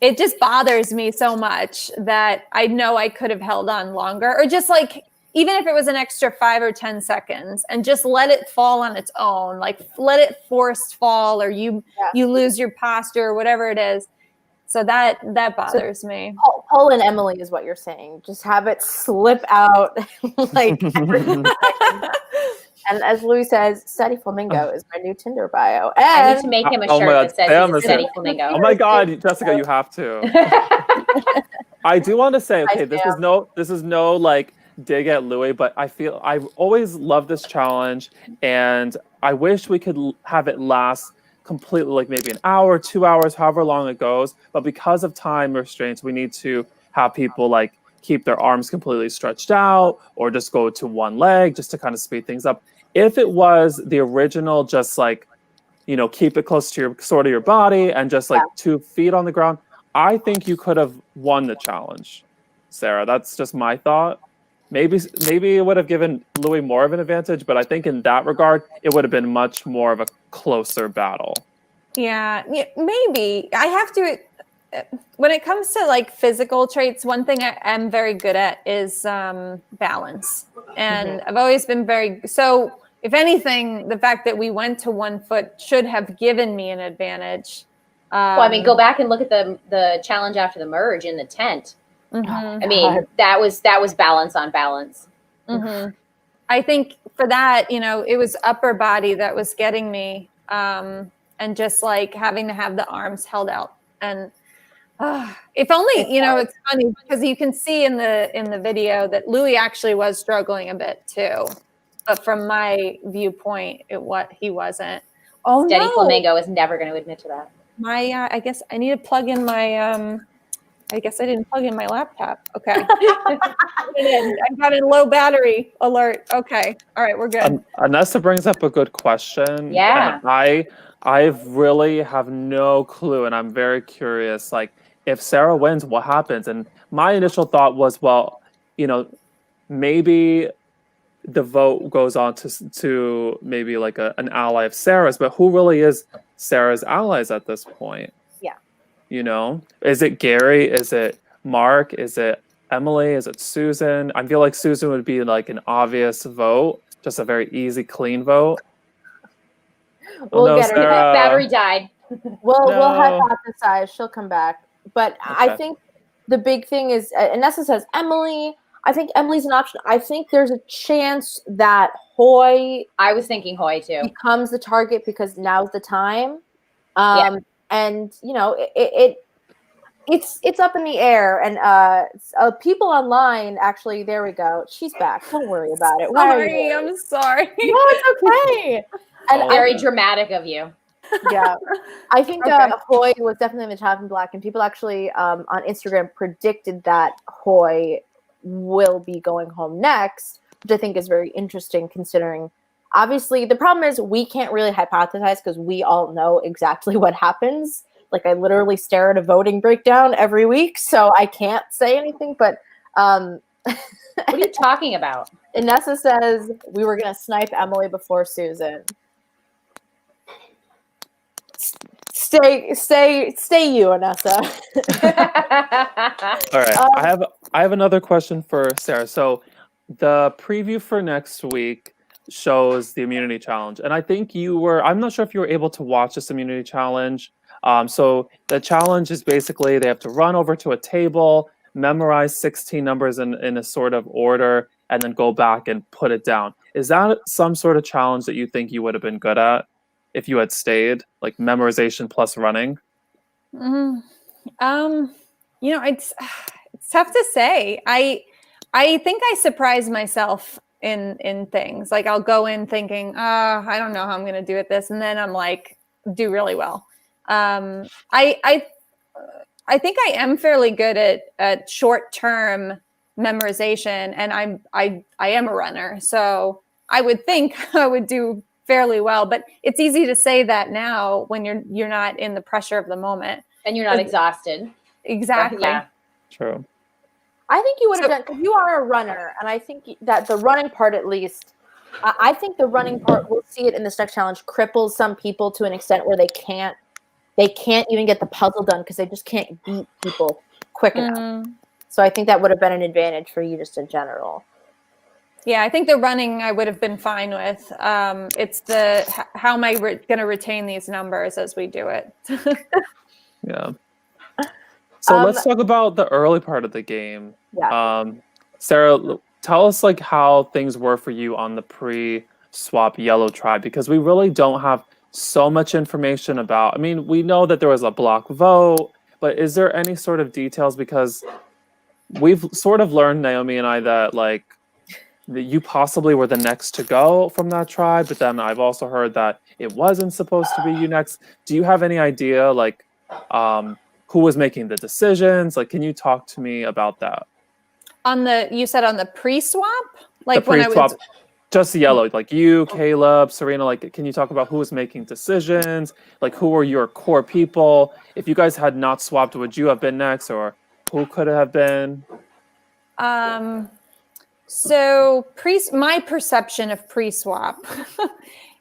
it just bothers me so much that I know I could have held on longer, or just like even if it was an extra 5 or 10 seconds, and just let it fall on its own, like let it forced fall, or you lose your posture, or whatever it is. So that bothers me. Pull and Emily is what you're saying. Just have it slip out like every second. And as Louis says, Steady Flamingo is my new Tinder bio. And I need to make him a shirt that says he's a steady flamingo. Oh my God, Jessica, you have to. I do want to say, okay, this is no like dig at Louis, but I feel I've always loved this challenge, and I wish we could have it last completely, like maybe an hour, 2 hours, however long it goes. But because of time restraints, we need to have people like keep their arms completely stretched out, or just go to one leg just to kind of speed things up. If it was the original, just like, you know, keep it close to your sort of your body and just like 2 feet on the ground, I think you could have won the challenge, Sarah. That's just my thought. Maybe it would have given Louis more of an advantage, but I think in that regard, it would have been much more of a closer battle. Yeah, maybe. I have to, when it comes to like physical traits, one thing I am very good at is balance. And I've always been so if anything, the fact that we went to 1 foot should have given me an advantage. Well, I mean, go back and look at the challenge after the merge in the tent. Mm-hmm. I mean, that was balance on balance. Mm-hmm. I think for that, you know, it was upper body that was getting me, and just like having to have the arms held out. And if only, you know, it's funny because you can see in the video that Louis actually was struggling a bit too, but from my viewpoint, he wasn't. Oh, Steady no. Flamingo is never going to admit to that. I guess I need to plug in my. I guess I didn't plug in my laptop. Okay. I got a low battery alert. Okay. All right, we're good. Anessa brings up a good question. Yeah. And I really have no clue, and I'm very curious. Like, if Sara wins, what happens? And my initial thought was, well, you know, maybe the vote goes on to maybe like an ally of Sarah's, but who really is Sara's allies at this point? You know, is it Gary? Is it Mark? Is it Emily? Is it Susan? I feel like Susan would be like an obvious vote, just a very easy, clean vote. We'll get her. Battery died. We'll hypothesize. She'll come back. But okay. I think the big thing is, Anessa says Emily. I think Emily's an option. I think there's a chance that Hoy. I was thinking Hoy too. Becomes the target because now's the time. And you know it's up in the air, and people online actually. There we go. She's back. Don't worry about it. I'm sorry. No, it's okay. And very dramatic of you. Yeah, I think Hoy was definitely in the top in black, and people actually on Instagram predicted that Hoy will be going home next, which I think is very interesting considering. Obviously, the problem is we can't really hypothesize because we all know exactly what happens. Like, I literally stare at a voting breakdown every week, so I can't say anything. But what are you talking about? Anessa says we were going to snipe Emily before Susan. Stay you, Anessa. All right, I have another question for Sara. So the preview for next week shows the immunity challenge, and I think I'm not sure if you were able to watch this immunity challenge. So the challenge is basically they have to run over to a table, memorize 16 numbers in a sort of order, and then go back and put it down. Is that some sort of challenge that you think you would have been good at if you had stayed, like memorization plus running? You know, it's tough to say. I think I surprise myself in things. Like I'll go in thinking, I don't know how I'm going to do at this, and then I'm like, do really well. I think I am fairly good at short term memorization, and I am a runner, so I would think I would do fairly well. But it's easy to say that now when you're not in the pressure of the moment and you're not exhausted. Exactly. Yeah. True. I think you would have done, because you are a runner, and I think that the running part, at least, I think the running part, we'll see it in this next challenge, cripples some people to an extent where they can't even get the puzzle done because they just can't beat people quick enough. So I think that would have been an advantage for you just in general. Yeah, I think the running I would have been fine with. It's how am I going to retain these numbers as we do it? Yeah. So let's talk about the early part of the game. Yeah. Sara, tell us like how things were for you on the pre-swap yellow tribe, because we really don't have so much information about. I mean, we know that there was a block vote, but is there any sort of details? Because we've sort of learned, Naomi and I, that like that you possibly were the next to go from that tribe, but then I've also heard that it wasn't supposed to be you next. Do you have any idea like who was making the decisions? Like, can you talk to me about that? You said on the pre-swap? Like the pre-swap, just yellow, like you, Caleb, Serena, like, can you talk about who was making decisions? Like, who were your core people? If you guys had not swapped, would you have been next, or who could it have been? So my perception of pre-swap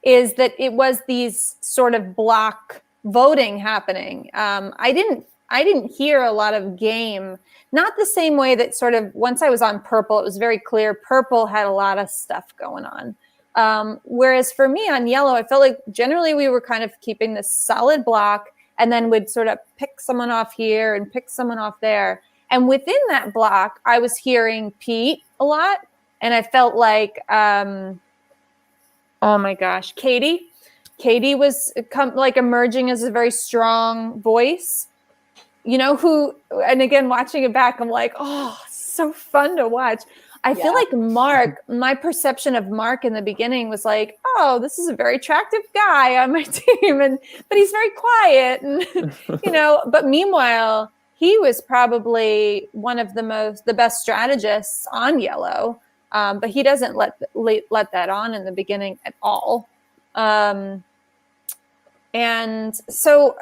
is that it was these sort of block voting happening. I didn't hear a lot of game, not the same way that sort of once I was on purple, it was very clear purple had a lot of stuff going on. Whereas for me on yellow, I felt like generally we were kind of keeping this solid block and then would sort of pick someone off here and pick someone off there. And within that block, I was hearing Pete a lot. And I felt like, oh my gosh, Katie was like emerging as a very strong voice, you know, and again, watching it back, I'm like, oh, so fun to watch. I feel like Mark, my perception of Mark in the beginning was like, oh, this is a very attractive guy on my team, but he's very quiet, and you know. But meanwhile, he was probably one of the best strategists on yellow, but he doesn't let that on in the beginning at all. And so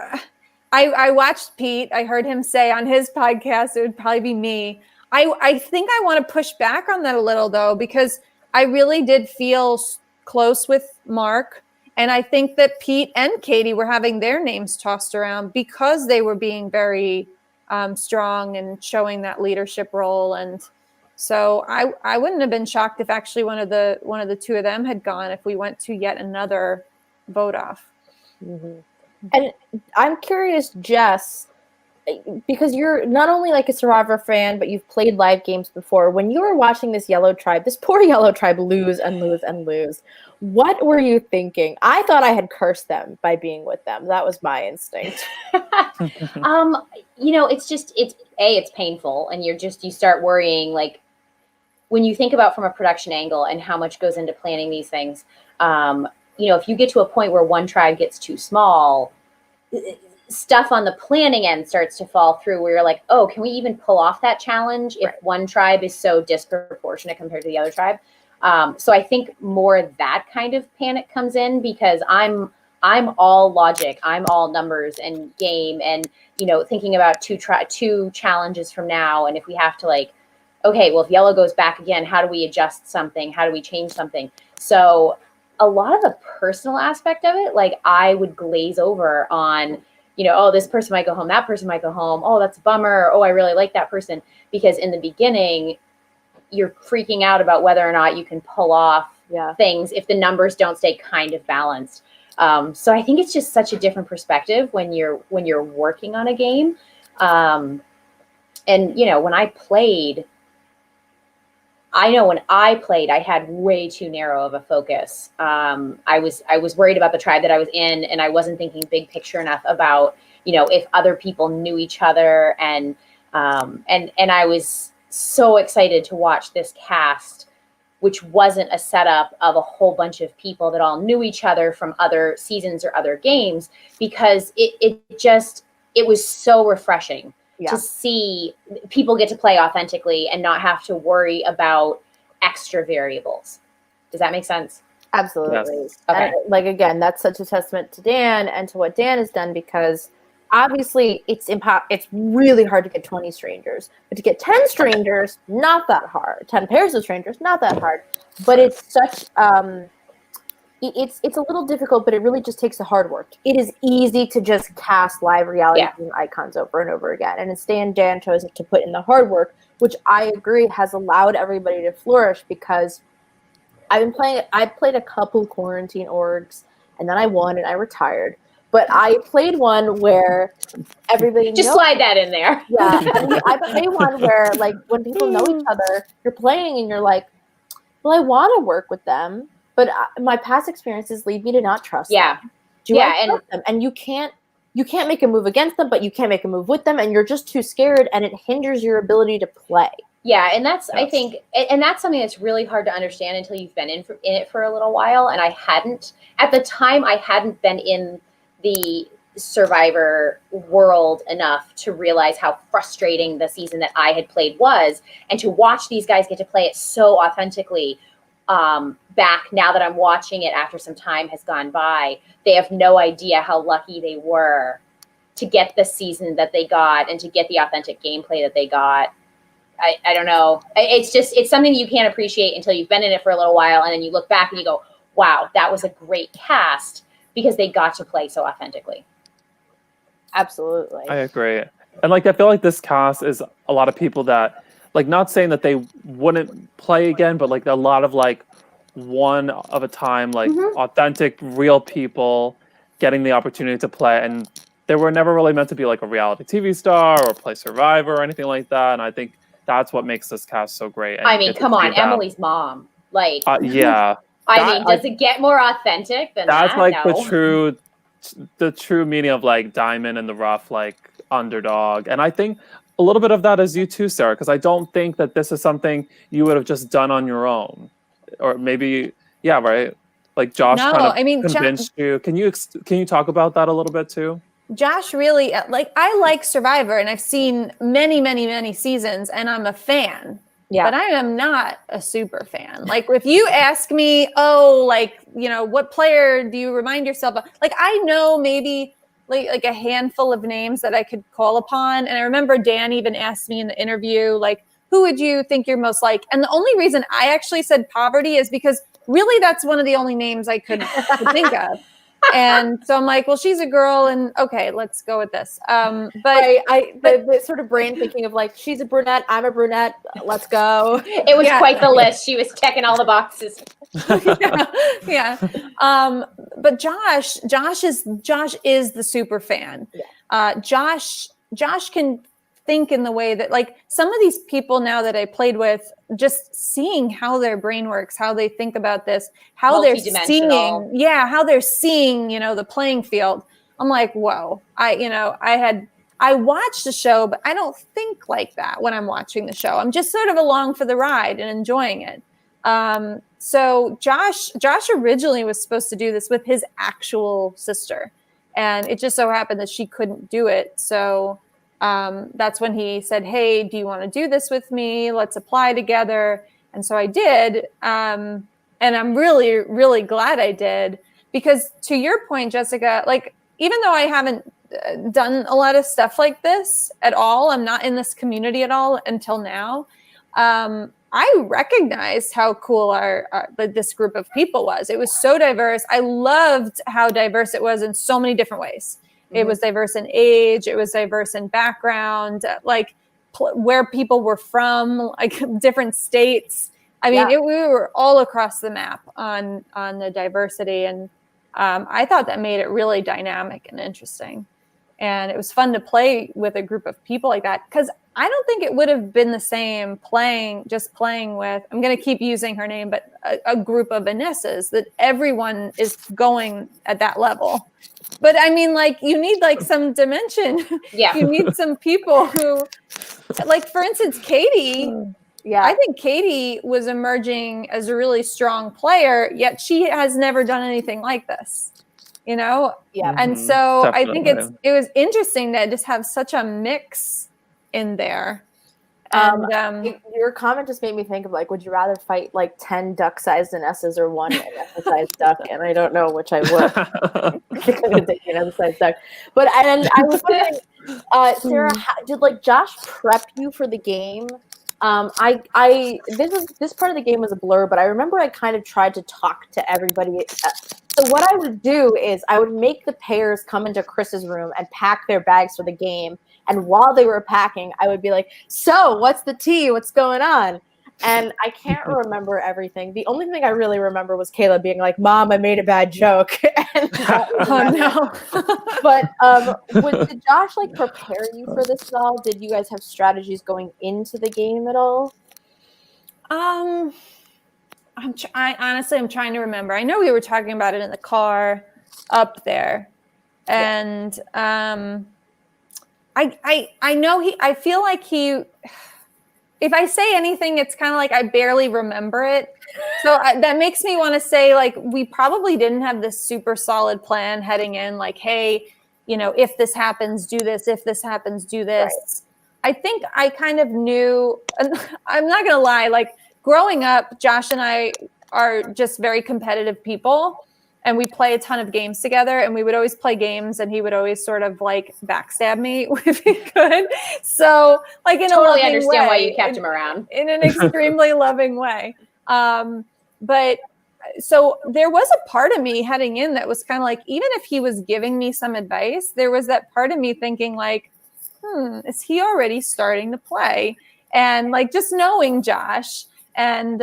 I watched Pete. I heard him say on his podcast, it would probably be me. I think I want to push back on that a little, though, because I really did feel close with Mark. And I think that Pete and Katie were having their names tossed around because they were being very strong and showing that leadership role. And so I wouldn't have been shocked if actually one of the two of them had gone if we went to yet another vote off. Mm-hmm. And I'm curious, Jess, because you're not only like a Survivor fan, but you've played live games before. When you were watching this poor yellow tribe lose and lose and lose, what were you thinking? I thought I had cursed them by being with them. That was my instinct. You know, it's painful, and you start worrying, like, when you think about from a production angle and how much goes into planning these things, you know, if you get to a point where one tribe gets too small, stuff on the planning end starts to fall through where you're like, oh, can we even pull off that challenge if one tribe is so disproportionate compared to the other tribe? So I think more that kind of panic comes in, because I'm all logic, I'm all numbers and game, and, you know, thinking about two challenges from now, and if we have to, like, okay, well, if yellow goes back again, how do we adjust something? How do we change something? So a lot of the personal aspect of it, like, I would glaze over on, you know, oh, this person might go home, that person might go home. Oh, that's a bummer. Oh, I really like that person. Because in the beginning, you're freaking out about whether or not you can pull off things if the numbers don't stay kind of balanced. So I think it's just such a different perspective when you're working on a game. And, you know, when I played, I had way too narrow of a focus. I was worried about the tribe that I was in, and I wasn't thinking big picture enough about, you know, if other people knew each other, and I was so excited to watch this cast, which wasn't a setup of a whole bunch of people that all knew each other from other seasons or other games, because it was so refreshing to see people get to play authentically and not have to worry about extra variables. Does that make sense? Absolutely. Yes. Okay. And, like, again, that's such a testament to Dan and to what Dan has done, because obviously it's really hard to get 20 strangers, but to get 10 strangers, not that hard. 10 pairs of strangers, not that hard. But it's such it's a little difficult, but it really just takes the hard work. It is easy to just cast live reality game icons over and over again. And instead, Dan chose to put in the hard work, which I agree has allowed everybody to flourish, because I played a couple quarantine orgs, and then I won and I retired. But I played one where everybody Just slide that in there. Yeah, and I play one where, like, when people know each other, you're playing and you're like, well, I want to work with them, but my past experiences lead me to not trust them. Do I trust them? And you can't make a move against them, but you can't make a move with them, and you're just too scared, and it hinders your ability to play. Yeah, and that's I think, and that's something that's really hard to understand until you've been in it for a little while. And I hadn't at the time. I hadn't been in the Survivor world enough to realize how frustrating the season that I had played was, and to watch these guys get to play it so authentically. Back now that I'm watching it after some time has gone by, they have no idea how lucky they were to get the season that they got and to get the authentic gameplay that they got. I don't know. It's something you can't appreciate until you've been in it for a little while, and then you look back and you go, wow, that was a great cast, because they got to play so authentically. Absolutely. I agree. And like, I feel like this cast is a lot of people that, like, not saying that they wouldn't play again, but like a lot of like one of a time, like authentic, real people getting the opportunity to play. And they were never really meant to be like a reality TV star or play Survivor or anything like that. And I think that's what makes this cast so great. And I mean, come on, Emily's mom. Like, yeah. I mean, does it get more authentic than that? That's like No. the true meaning of like diamond in the rough, like underdog. And I think a little bit of that is you too, Sarah, because I don't think that this is something you would have just done on your own, or maybe, yeah, right? Like Josh convinced you. Can you talk about that a little bit too? Josh really, like, I like Survivor, and I've seen many, many, many seasons, and I'm a fan. Yeah. But I am not a super fan. Like, if you ask me, what player do you remind yourself of? Like, I know maybe like a handful of names that I could call upon. And I remember Dan even asked me in the interview, like, who would you think you're most like? And the only reason I actually said Poverty is because really that's one of the only names I could think of. And so I'm like, well, she's a girl, and okay, let's go with this. But the sort of brain thinking of like, she's a brunette, I'm a brunette, let's go. It was quite the list. She was checking all the boxes. Yeah. But Josh is the super fan. Yeah. Josh can think in the way that, like, some of these people now that I played with, just seeing how their brain works, how they think about this, how they're seeing, the playing field. I'm like, whoa, I watched the show, but I don't think like that when I'm watching the show. I'm just sort of along for the ride and enjoying it. So Josh originally was supposed to do this with his actual sister, and it just so happened that she couldn't do it. So that's when he said, hey, do you want to do this with me? Let's apply together. And so I did. And I'm really, really glad I did, because to your point, Jessica, like, even though I haven't done a lot of stuff like this at all, I'm not in this community at all until now, I recognized how cool this group of people was. It was so diverse. I loved how diverse it was in so many different ways. It was diverse in age. It was diverse in background, like where people were from, like different states. I mean, we were all across the map on the diversity. And I thought that made it really dynamic and interesting. And it was fun to play with a group of people like that, because I don't think it would have been the same playing with, I'm going to keep using her name, but a group of Vanessas, that everyone is going at that level. But I mean, like, you need like some dimension. Yeah. You need some people who like for instance, Katie. Yeah. I think Katie was emerging as a really strong player, yet she has never done anything like this, you know? Yeah. And so I think Definitely. it was interesting to just have such a mix in there. And Your comment just made me think of like, would you rather fight like 10 duck-sized Inesses or one Inessa-sized duck? And I don't know which I would. I could have taken an Inessa-sized duck. But and I was wondering, Sara, did like Josh prep you for the game? This part of the game was a blur, but I remember I kind of tried to talk to everybody. So what I would do is I would make the pairs come into Chris's room and pack their bags for the game. And while they were packing, I would be like, so what's the tea? What's going on? And I can't remember everything. The only thing I really remember was Kayla being like, Mom, I made a bad joke. And oh no. But did Josh like prepare you for this at all? Did you guys have strategies going into the game at all? I'm trying to remember. I know we were talking about it in the car up there. And I know I feel like if I say anything, it's kind of like I barely remember it. So that makes me want to say like, we probably didn't have this super solid plan heading in, like, hey, you know, if this happens, do this. If this happens, do this. Right. I think I kind of knew, and I'm not going to lie, like growing up, Josh and I are just very competitive people. And we play a ton of games together, and we would always play games, and he would always sort of like backstab me if he could. So, like in totally a loving understand way, why you kept him around in an extremely loving way. But so there was a part of me heading in that was kind of like, even if he was giving me some advice, there was that part of me thinking like, is he already starting to play? And like just knowing Josh. And,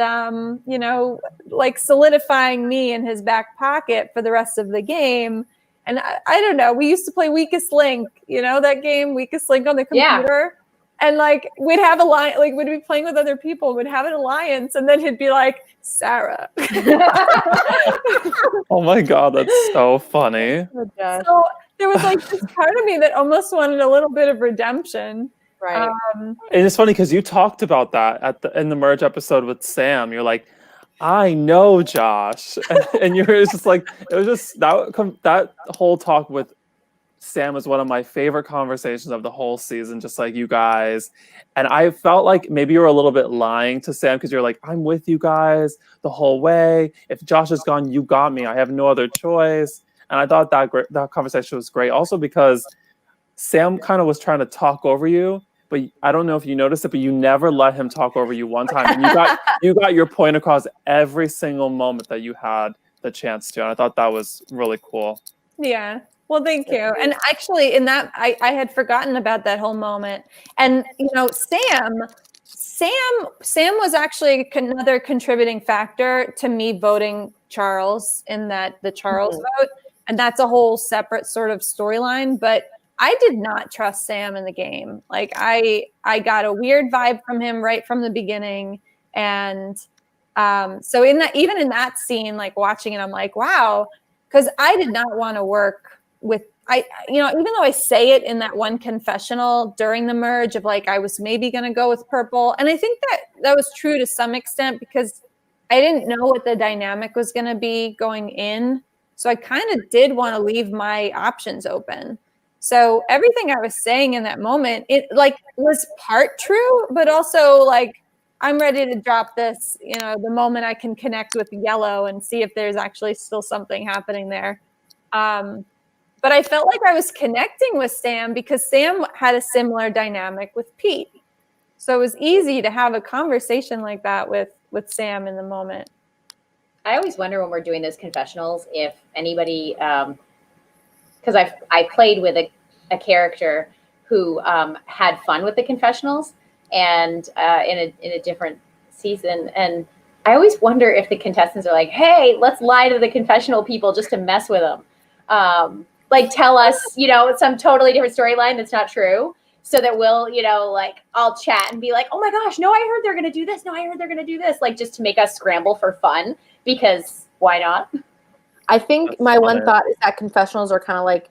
you know, like solidifying me in his back pocket for the rest of the game. And I don't know, we used to play Weakest Link, you know, that game, Weakest Link on the computer. Yeah. And like, we'd have like we'd be playing with other people, we'd have an alliance. And then he'd be like, Sara. Oh my God, that's so funny. So there was like this part of me that almost wanted a little bit of redemption. Right. And it's funny because you talked about that in the merge episode with Sam. You're like, I know Josh, and you were just like, it was just that whole talk with Sam was one of my favorite conversations of the whole season. Just like you guys, and I felt like maybe you were a little bit lying to Sam because you're like, I'm with you guys the whole way. If Josh is gone, you got me. I have no other choice. And I thought that conversation was great, also because Sam kind of was trying to talk over you. But I don't know if you noticed it, but you never let him talk over you one time. And you got your point across every single moment that you had the chance to. And I thought that was really cool. Yeah. Well, thank you. And actually in that, I had forgotten about that whole moment. And, you know, Sam was actually another contributing factor to me voting Charles in the Charles vote. And that's a whole separate sort of storyline. But I did not trust Sam in the game. Like I got a weird vibe from him right from the beginning. And so even in that scene, like watching it, I'm like, wow, because I did not want to work with even though I say it in that one confessional during the merge of like I was maybe gonna go with purple. And I think that was true to some extent because I didn't know what the dynamic was gonna be going in. So I kind of did want to leave my options open. So everything I was saying in that moment, it like was part true, but also like, I'm ready to drop this, you know, the moment I can connect with yellow and see if there's actually still something happening there. But I felt like I was connecting with Sam because Sam had a similar dynamic with Pete. So it was easy to have a conversation like that with Sam in the moment. I always wonder when we're doing those confessionals, if anybody, because I played with a character who had fun with the confessionals and in a different season. And I always wonder if the contestants are like, hey, let's lie to the confessional people just to mess with them. Like tell us, you know, some totally different storyline that's not true. So that we'll, you know, like I'll chat and be like, oh my gosh, no, I heard they're going to do this. No, I heard they're going to do this. Like just to make us scramble for fun because why not? I think That's my funny. one thought is that confessionals are kind of like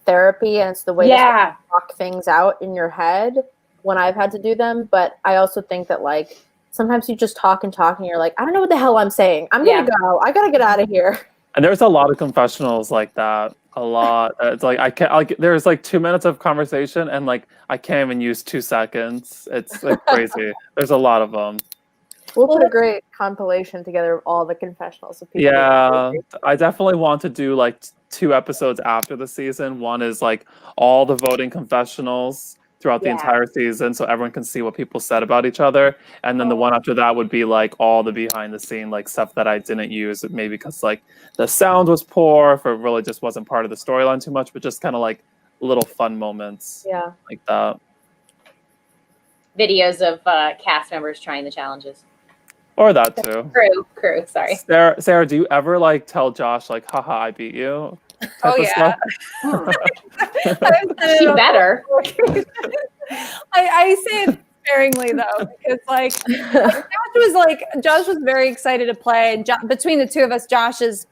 therapy and it's the way to talk things out in your head. when I've had to do them, but I also think that like sometimes you just talk and you're like, I don't know what the hell I'm saying. I'm gonna go. I gotta get out of here. And there's a lot of confessionals like that. A lot. It's like I can't. Like there's like 2 minutes of conversation, and like I can't even use 2 seconds. It's like crazy. There's a lot of them. We'll put a great compilation together of all the confessionals of people. Yeah, I definitely want to do like 2 episodes after the season. One is like all the voting confessionals throughout the entire season, so everyone can see what people said about each other. And then the one after that would be like all the behind the scene, like stuff that I didn't use, maybe because like the sound was poor, if it really just wasn't part of the storyline too much, but just kind of like little fun moments, like that. Videos of cast members trying the challenges. Or that too. Crew. Sorry. Sarah, do you ever like tell Josh like, haha, I beat you? Oh yeah. She better. I say it sparingly though, because like Josh was very excited to play. And between the two of us, Josh is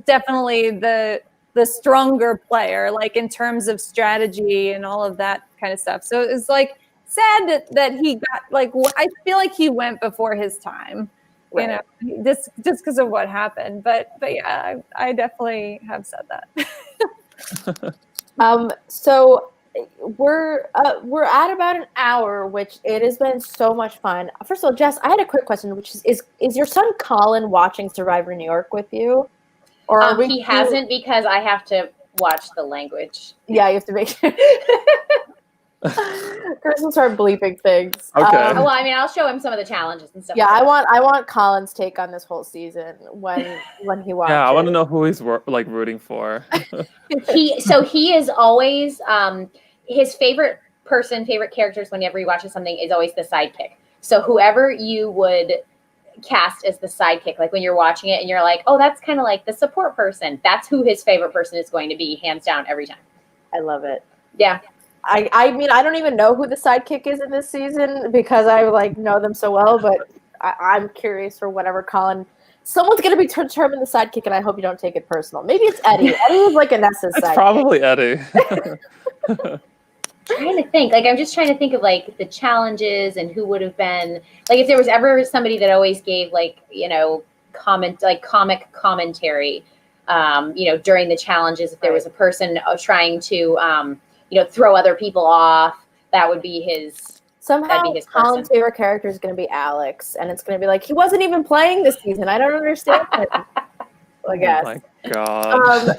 definitely the stronger player, like in terms of strategy and all of that kind of stuff. So it's like sad that he got like, I feel like he went before his time. Right. You know, just because of what happened, but yeah, I definitely have said that. So we're at about an hour, which it has been so much fun. First of all, Jess, I had a quick question, which is your son Colin watching Survivor New York with you, or he hasn't because I have to watch the language. Yeah, you have to make sure. Chris will start bleeping things. Okay. Well, I mean, I'll show him some of the challenges and stuff. Yeah, I want Colin's take on this whole season when he watches. Yeah, I want to know who he's like rooting for. He is always his favorite characters whenever he watches something is always the sidekick. So whoever you would cast as the sidekick, like when you're watching it and you're like, oh, that's kind of like the support person. That's who his favorite person is going to be, hands down, every time. I love it. Yeah. I mean, I don't even know who the sidekick is in this season because I like know them so well, but I'm curious for whatever Colin. Someone's going to be determined the sidekick, and I hope you don't take it personal. Maybe it's Eddie. Eddie is like Anessa's sidekick. It's probably Eddie. Trying to think. Like, I'm just trying to think of like the challenges and who would have been like if there was ever somebody that always gave like, you know, comic commentary, you know, during the challenges. If there was a person trying to you know, throw other people off, that would be his. Somehow, Colin's favorite character is going to be Alex, and it's going to be like, he wasn't even playing this season. I don't understand it. I guess. Oh my God.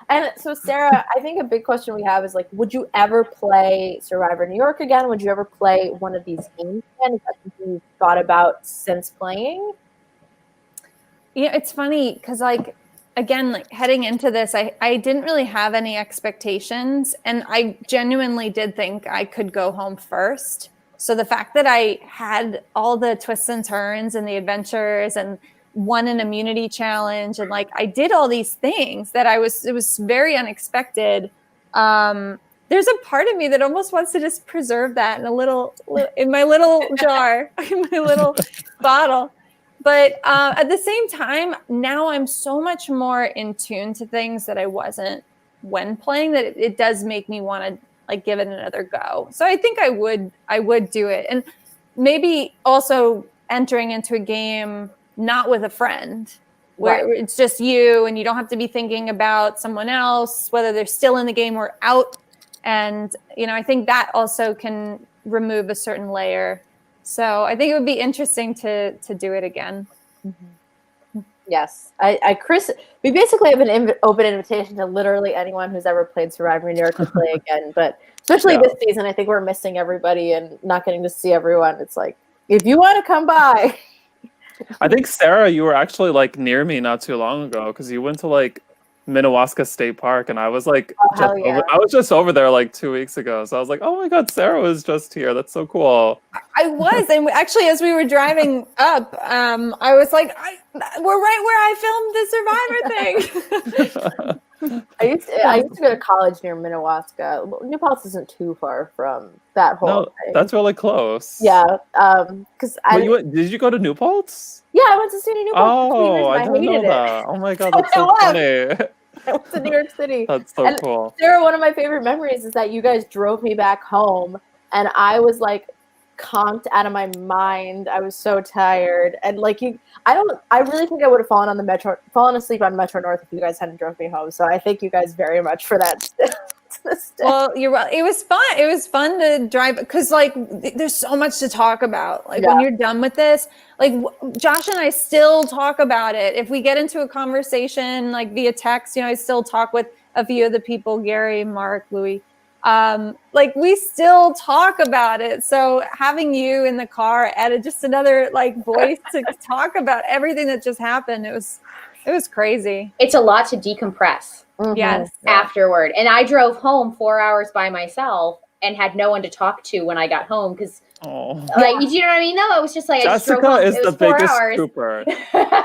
And so, Sarah, I think a big question we have is like, would you ever play Survivor New York again? Would you ever play one of these games again? Is that something you've thought about since playing? Yeah, it's funny because like, again, like heading into this, I didn't really have any expectations, and I genuinely did think I could go home first. So the fact that I had all the twists and turns and the adventures and won an immunity challenge, and like I did all these things that it was very unexpected. There's a part of me that almost wants to just preserve that in my little jar, in my little bottle. But at the same time, now I'm so much more in tune to things that I wasn't when playing, that it does make me want to like give it another go. So I think I would do it. And maybe also entering into a game not with a friend, where it's just you and you don't have to be thinking about someone else, whether they're still in the game or out. And, you know, I think that also can remove a certain layer. So I think it would be interesting to do it again. Mm-hmm. Yes. Chris, we basically have an open invitation to literally anyone who's ever played Survivor New York to play again. But especially this season, I think we're missing everybody and not getting to see everyone. It's like, if you want to come by. I think, Sarah, you were actually like near me not too long ago because you went to like Minnewaska State Park, and I was like, I was just over there like 2 weeks ago. So I was like, oh my God, Sarah was just here. That's so cool. I was, and actually, as we were driving up, I was like, we're right where I filmed the Survivor thing. I used to go to college near Minnewaska. New Paltz isn't too far from that whole thing. That's really close. Yeah, because did you go to New Paltz? Yeah, I went to SUNY New Paltz. Oh, I didn't know that. Oh my God, that's so funny. I went to New York City. That's so cool. Sarah, one of my favorite memories is that you guys drove me back home and I was like conked out of my mind. I was so tired, and like I really think I would have fallen asleep on Metro North if you guys hadn't drove me home. So I thank you guys very much for that. To this day. Well, you're right. It was fun. It was fun to drive because, like, there's so much to talk about. Like, when you're done with this, like, Josh and I still talk about it. If we get into a conversation, like, via text, I still talk with a few of the people, Gary, Mark, Louis. Like, we still talk about it. So having you in the car added just another, like, voice to talk about everything that just happened. It was crazy. It's a lot to decompress. Yes. Afterward. And I drove home 4 hours by myself and had no one to talk to when I got home because, you know what I mean? No, it was just like Jessica is the biggest trooper.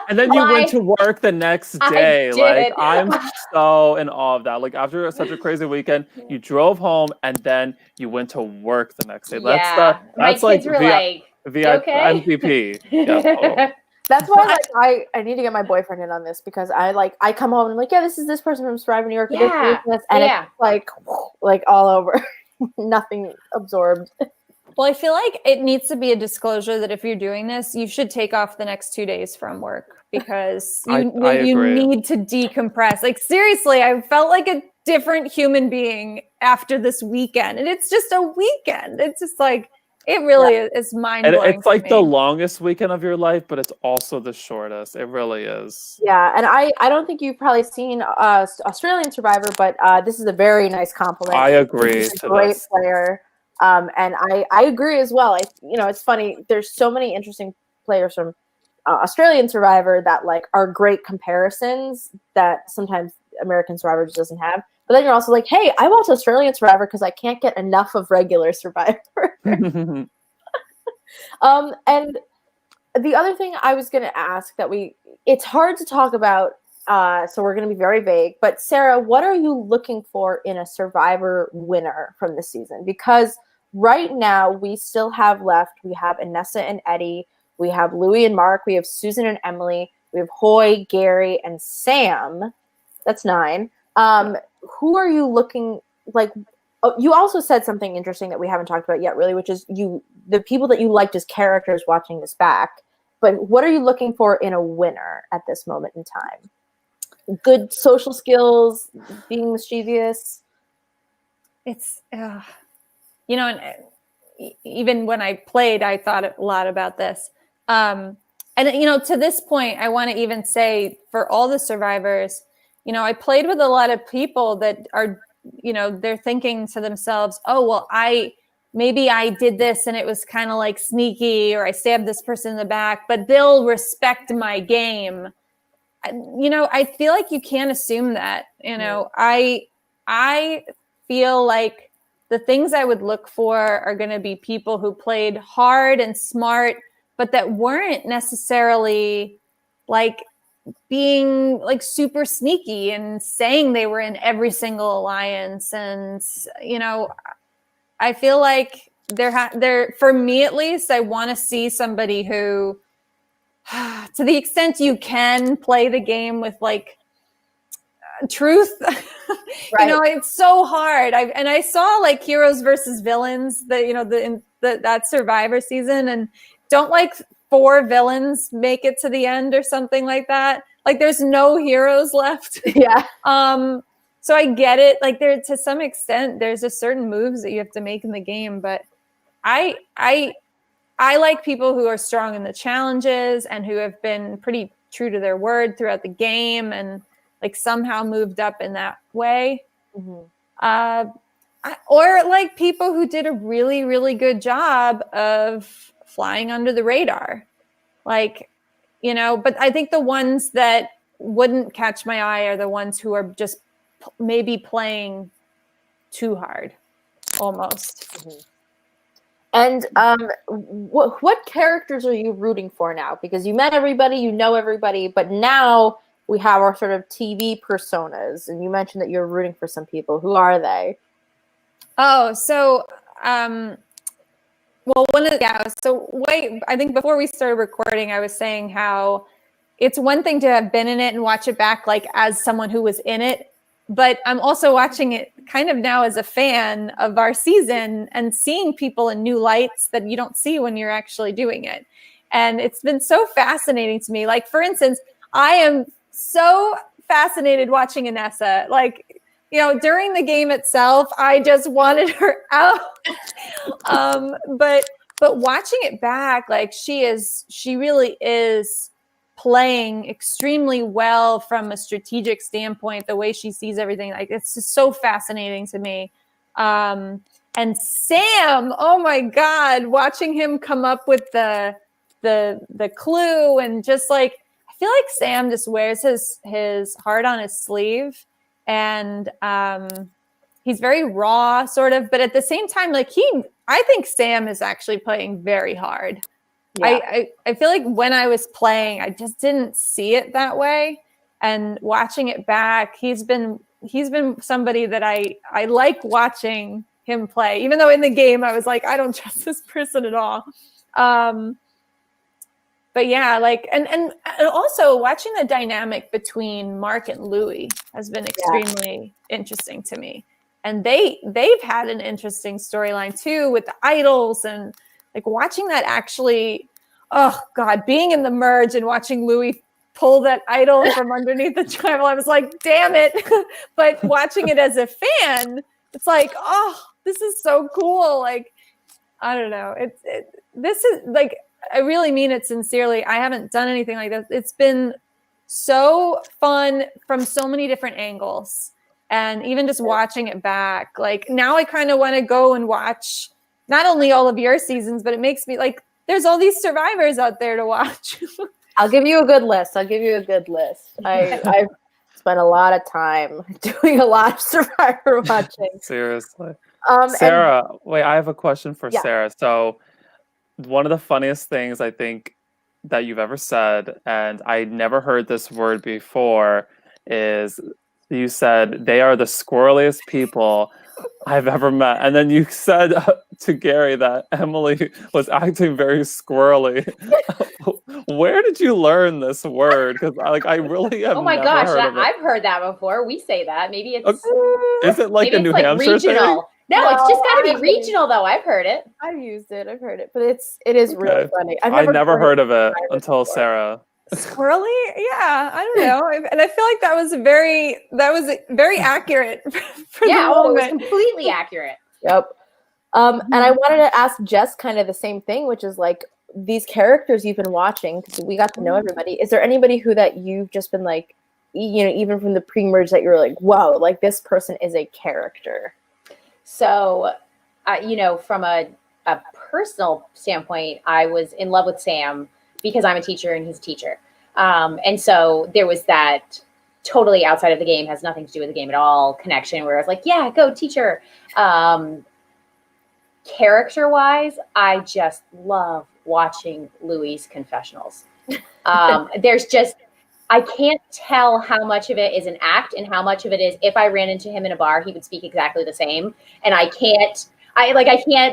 And then you went to work the next day. Like, I'm so in awe of that. Like, after such a crazy weekend, you drove home and then you went to work the next day. That's my kids like were like, okay? MVP. Yeah, That's why I need to get my boyfriend in on this because I come home and I'm like, this is this person from Survivor New York. Yeah. And it's like all over. Nothing absorbed. Well, I feel like it needs to be a disclosure that if you're doing this, you should take off the next 2 days from work because you need to decompress. Like, seriously, I felt like a different human being after this weekend. And it's just a weekend. It's just like, it really is mind-blowing. And it's like the longest weekend of your life, but it's also the shortest. It really is. Yeah, and I don't think you've probably seen Australian Survivor, but this is a very nice compliment. I agree. He's a great player, and I agree as well. It's funny. There's so many interesting players from Australian Survivor that like are great comparisons that sometimes American Survivor just doesn't have. But then you're also like, hey, I watch Australian Survivor because I can't get enough of regular Survivor. And the other thing I was going to ask it's hard to talk about, so we're going to be very vague. But Sara, what are you looking for in a Survivor winner from this season? Because right now we still have left, we have Inessa and Eddie, we have Louis and Mark, we have Susan and Emily, we have Hoy, Gary, and Sam. That's 9. Who are you looking like? Oh, you also said something interesting that we haven't talked about yet, really, which is the people that you liked as characters watching this back. But what are you looking for in a winner at this moment in time? Good social skills, being mischievous. It's, and even when I played, I thought a lot about this. And, to this point, I want to even say for all the survivors, I played with a lot of people that are, they're thinking to themselves, oh, well, maybe I did this and it was kind of like sneaky, or I stabbed this person in the back, but they'll respect my game. I feel like you can't assume that, I feel like the things I would look for are going to be people who played hard and smart, but that weren't necessarily like being like super sneaky and saying they were in every single alliance. And, I feel like they're for me, at least, I want to see somebody who, to the extent you can play the game with like truth, right. It's so hard. I saw like heroes versus villains that Survivor season, and don't like 4 villains make it to the end or something like that. Like there's no heroes left. Yeah. So I get it. Like there, to some extent, there's a certain moves that you have to make in the game, but I like people who are strong in the challenges and who have been pretty true to their word throughout the game and like somehow moved up in that way. Mm-hmm. Or like people who did a really, really good job of flying under the radar. Like, but I think the ones that wouldn't catch my eye are the ones who are just maybe playing too hard almost. Mm-hmm. And what characters are you rooting for now? Because you met everybody, you know everybody, but now we have our sort of TV personas. And you mentioned that you're rooting for some people. Who are they? Oh, so, I think before we started recording, I was saying how it's one thing to have been in it and watch it back, like as someone who was in it, but I'm also watching it kind of now as a fan of our season and seeing people in new lights that you don't see when you're actually doing it. And it's been so fascinating to me. Like, for instance, I am so fascinated watching Inessa. Like, you know, during the game itself, I just wanted her out. But watching it back, like she really is playing extremely well from a strategic standpoint, the way she sees everything. Like, it's just so fascinating to me. And Sam, oh my God, watching him come up with the clue, and just like, I feel like Sam just wears his heart on his sleeve, and he's very raw sort of, but at the same time, like I think Sam is actually playing very hard. Yeah. I feel like when I was playing, I just didn't see it that way. And watching it back, he's been somebody that I like watching him play, even though in the game I was like, I don't trust this person at all. But yeah, like, and also watching the dynamic between Mark and Louis has been extremely interesting to me. And they've had an interesting storyline too with the idols, and like watching that actually, oh God, being in the merge and watching Louis pull that idol from underneath the tribal, I was like, damn it. But watching it as a fan, it's like, oh, this is so cool. Like, I don't know. This is like, I really mean it sincerely. I haven't done anything like this. It's been so fun from so many different angles. And even just watching it back, like now I kind of want to go and watch not only all of your seasons, but it makes me like, there's all these survivors out there to watch. I'll give you a good list. I've spent a lot of time doing a lot of survivor watching. Seriously. Sarah, wait, I have a question for Sarah. So one of the funniest things I think that you've ever said, and I never heard this word before, is you said they are the squirreliest people I've ever met. And then you said to Gary that Emily was acting very squirrely. Where did you learn this word? Because I really have. Oh my gosh, I've heard that before. We say that. Maybe it's. Is it like a New Hampshire regional thing? No, it's just got to be regional, though. I've heard it. I've used it. I've heard it, but it is really funny. I never heard of it until Sarah. Squirrely? Yeah, I don't know. And I feel like that was very accurate for the moment. It was completely accurate. Yep. And I wanted to ask Jess kind of the same thing, which is like these characters you've been watching, because we got to know everybody. Is there anybody who that you've just been like, you know, even from the pre-merge that you're like, whoa, like this person is a character? So, you know, from a personal standpoint, I was in love with Sam because I'm a teacher and he's a teacher. And so there was that totally outside of the game, has nothing to do with the game at all, connection where I was like, yeah, go teacher. Character-wise, I just love watching Louis' confessionals. There's just, I can't tell how much of it is an act and how much of it is, if I ran into him in a bar, he would speak exactly the same. And I can't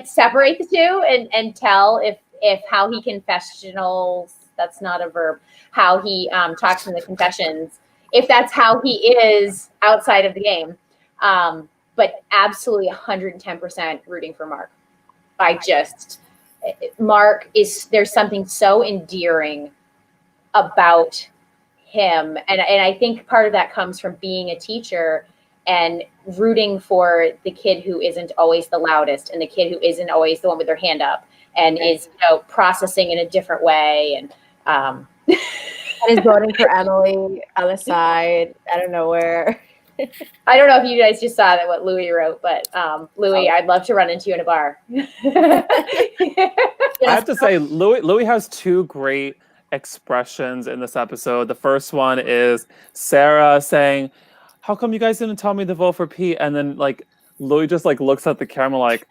separate the two and tell if how he confessionals, that's not a verb, how he talks in the confessions, if that's how he is outside of the game. But absolutely 110% rooting for Mark. Mark there's something so endearing about him. And I think part of that comes from being a teacher and rooting for the kid who isn't always the loudest and the kid who isn't always the one with their hand up and is, you know, processing in a different way. And and is voting for Emily on the side out of nowhere. I don't know if you guys just saw that what Louis wrote, but Louis, I'd love to run into you in a bar. I have to say, Louis has two great expressions in this episode. The first one is Sara saying, "How come you guys didn't tell me to vote for Pete?" And then like Louis just like looks at the camera like,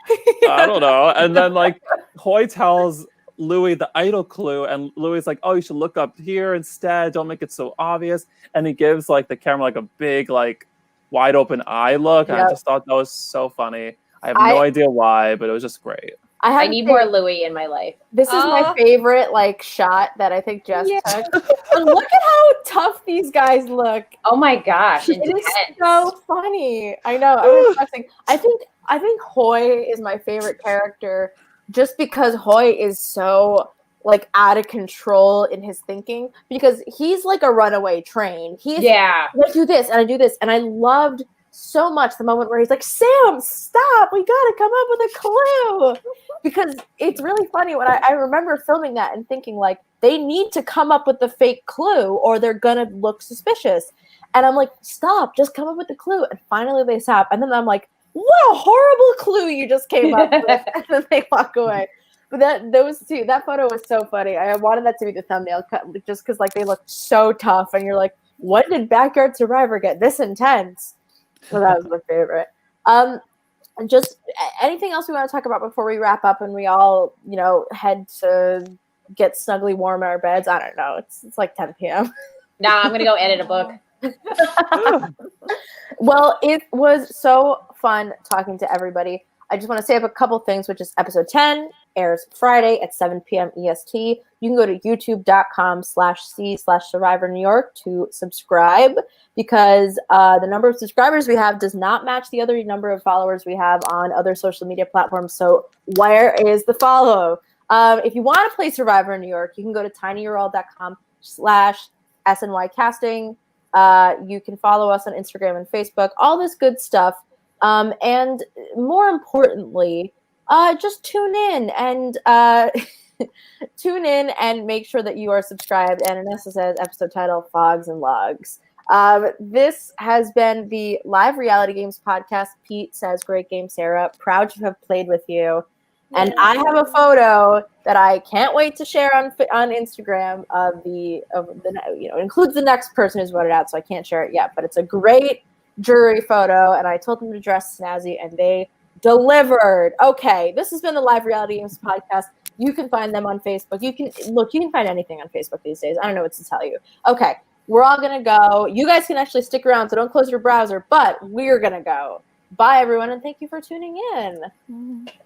I don't know. And then like Hoy tells Louis the idol clue, and Louis is like, "Oh, you should look up here instead. Don't make it so obvious." And he gives like the camera like a big like wide open eye look. And I just thought that was so funny. I have no idea why, but it was just great. I need more Louis in my life. This is my favorite like shot that I think Jess took. And look at how tough these guys look. Oh my gosh, It intense. is so funny. I know. I'm reflecting. I think Hoy is my favorite character just because Hoy is so like out of control in his thinking because he's like a runaway train. He's Yeah. I do this and I do this. And I loved so much the moment where he's like, Sam, stop. We got to come up with a clue. Because it's really funny when I remember filming that and thinking like, they need to come up with the fake clue or they're going to look suspicious. And I'm like, stop, just come up with the clue. And finally they stop. And then I'm like, what a horrible clue you just came up with. And then they walk away. But that photo was so funny. I wanted that to be the thumbnail cut just because like they look so tough. And you're like, when did Backyard Survivor get this intense? So that was my favorite. Just anything else we want to talk about before we wrap up and we all, head to get snugly warm in our beds? I don't know. It's like 10 p.m. Nah, I'm going to go edit a book. Well, it was so fun talking to everybody. I just want to say up a couple things, which is episode 10 airs Friday at 7 p.m. EST. You can go to youtube.com/c/Survivor New York to subscribe because the number of subscribers we have does not match the other number of followers we have on other social media platforms. So where is the follow? If you want to play Survivor in New York, you can go to tinyurl.com/SNYcasting. You can follow us on Instagram and Facebook, all this good stuff. And more importantly, just tune in and make sure that you are subscribed. And Anessa says episode title, Fogs and Logs. This has been the Live Reality Games podcast. Pete says, great game, Sarah. Proud to have played with you. And I have a photo that I can't wait to share on Instagram of the it includes the next person who's voted out, so I can't share it yet. But it's a great jury photo, and I told them to dress snazzy, and they delivered. Okay, this has been the Live Reality Games podcast. You can find them on Facebook. You can find anything on Facebook these days. I don't know what to tell you. Okay, we're all gonna go. You guys can actually stick around, so don't close your browser. But we're gonna go. Bye, everyone, and thank you for tuning in.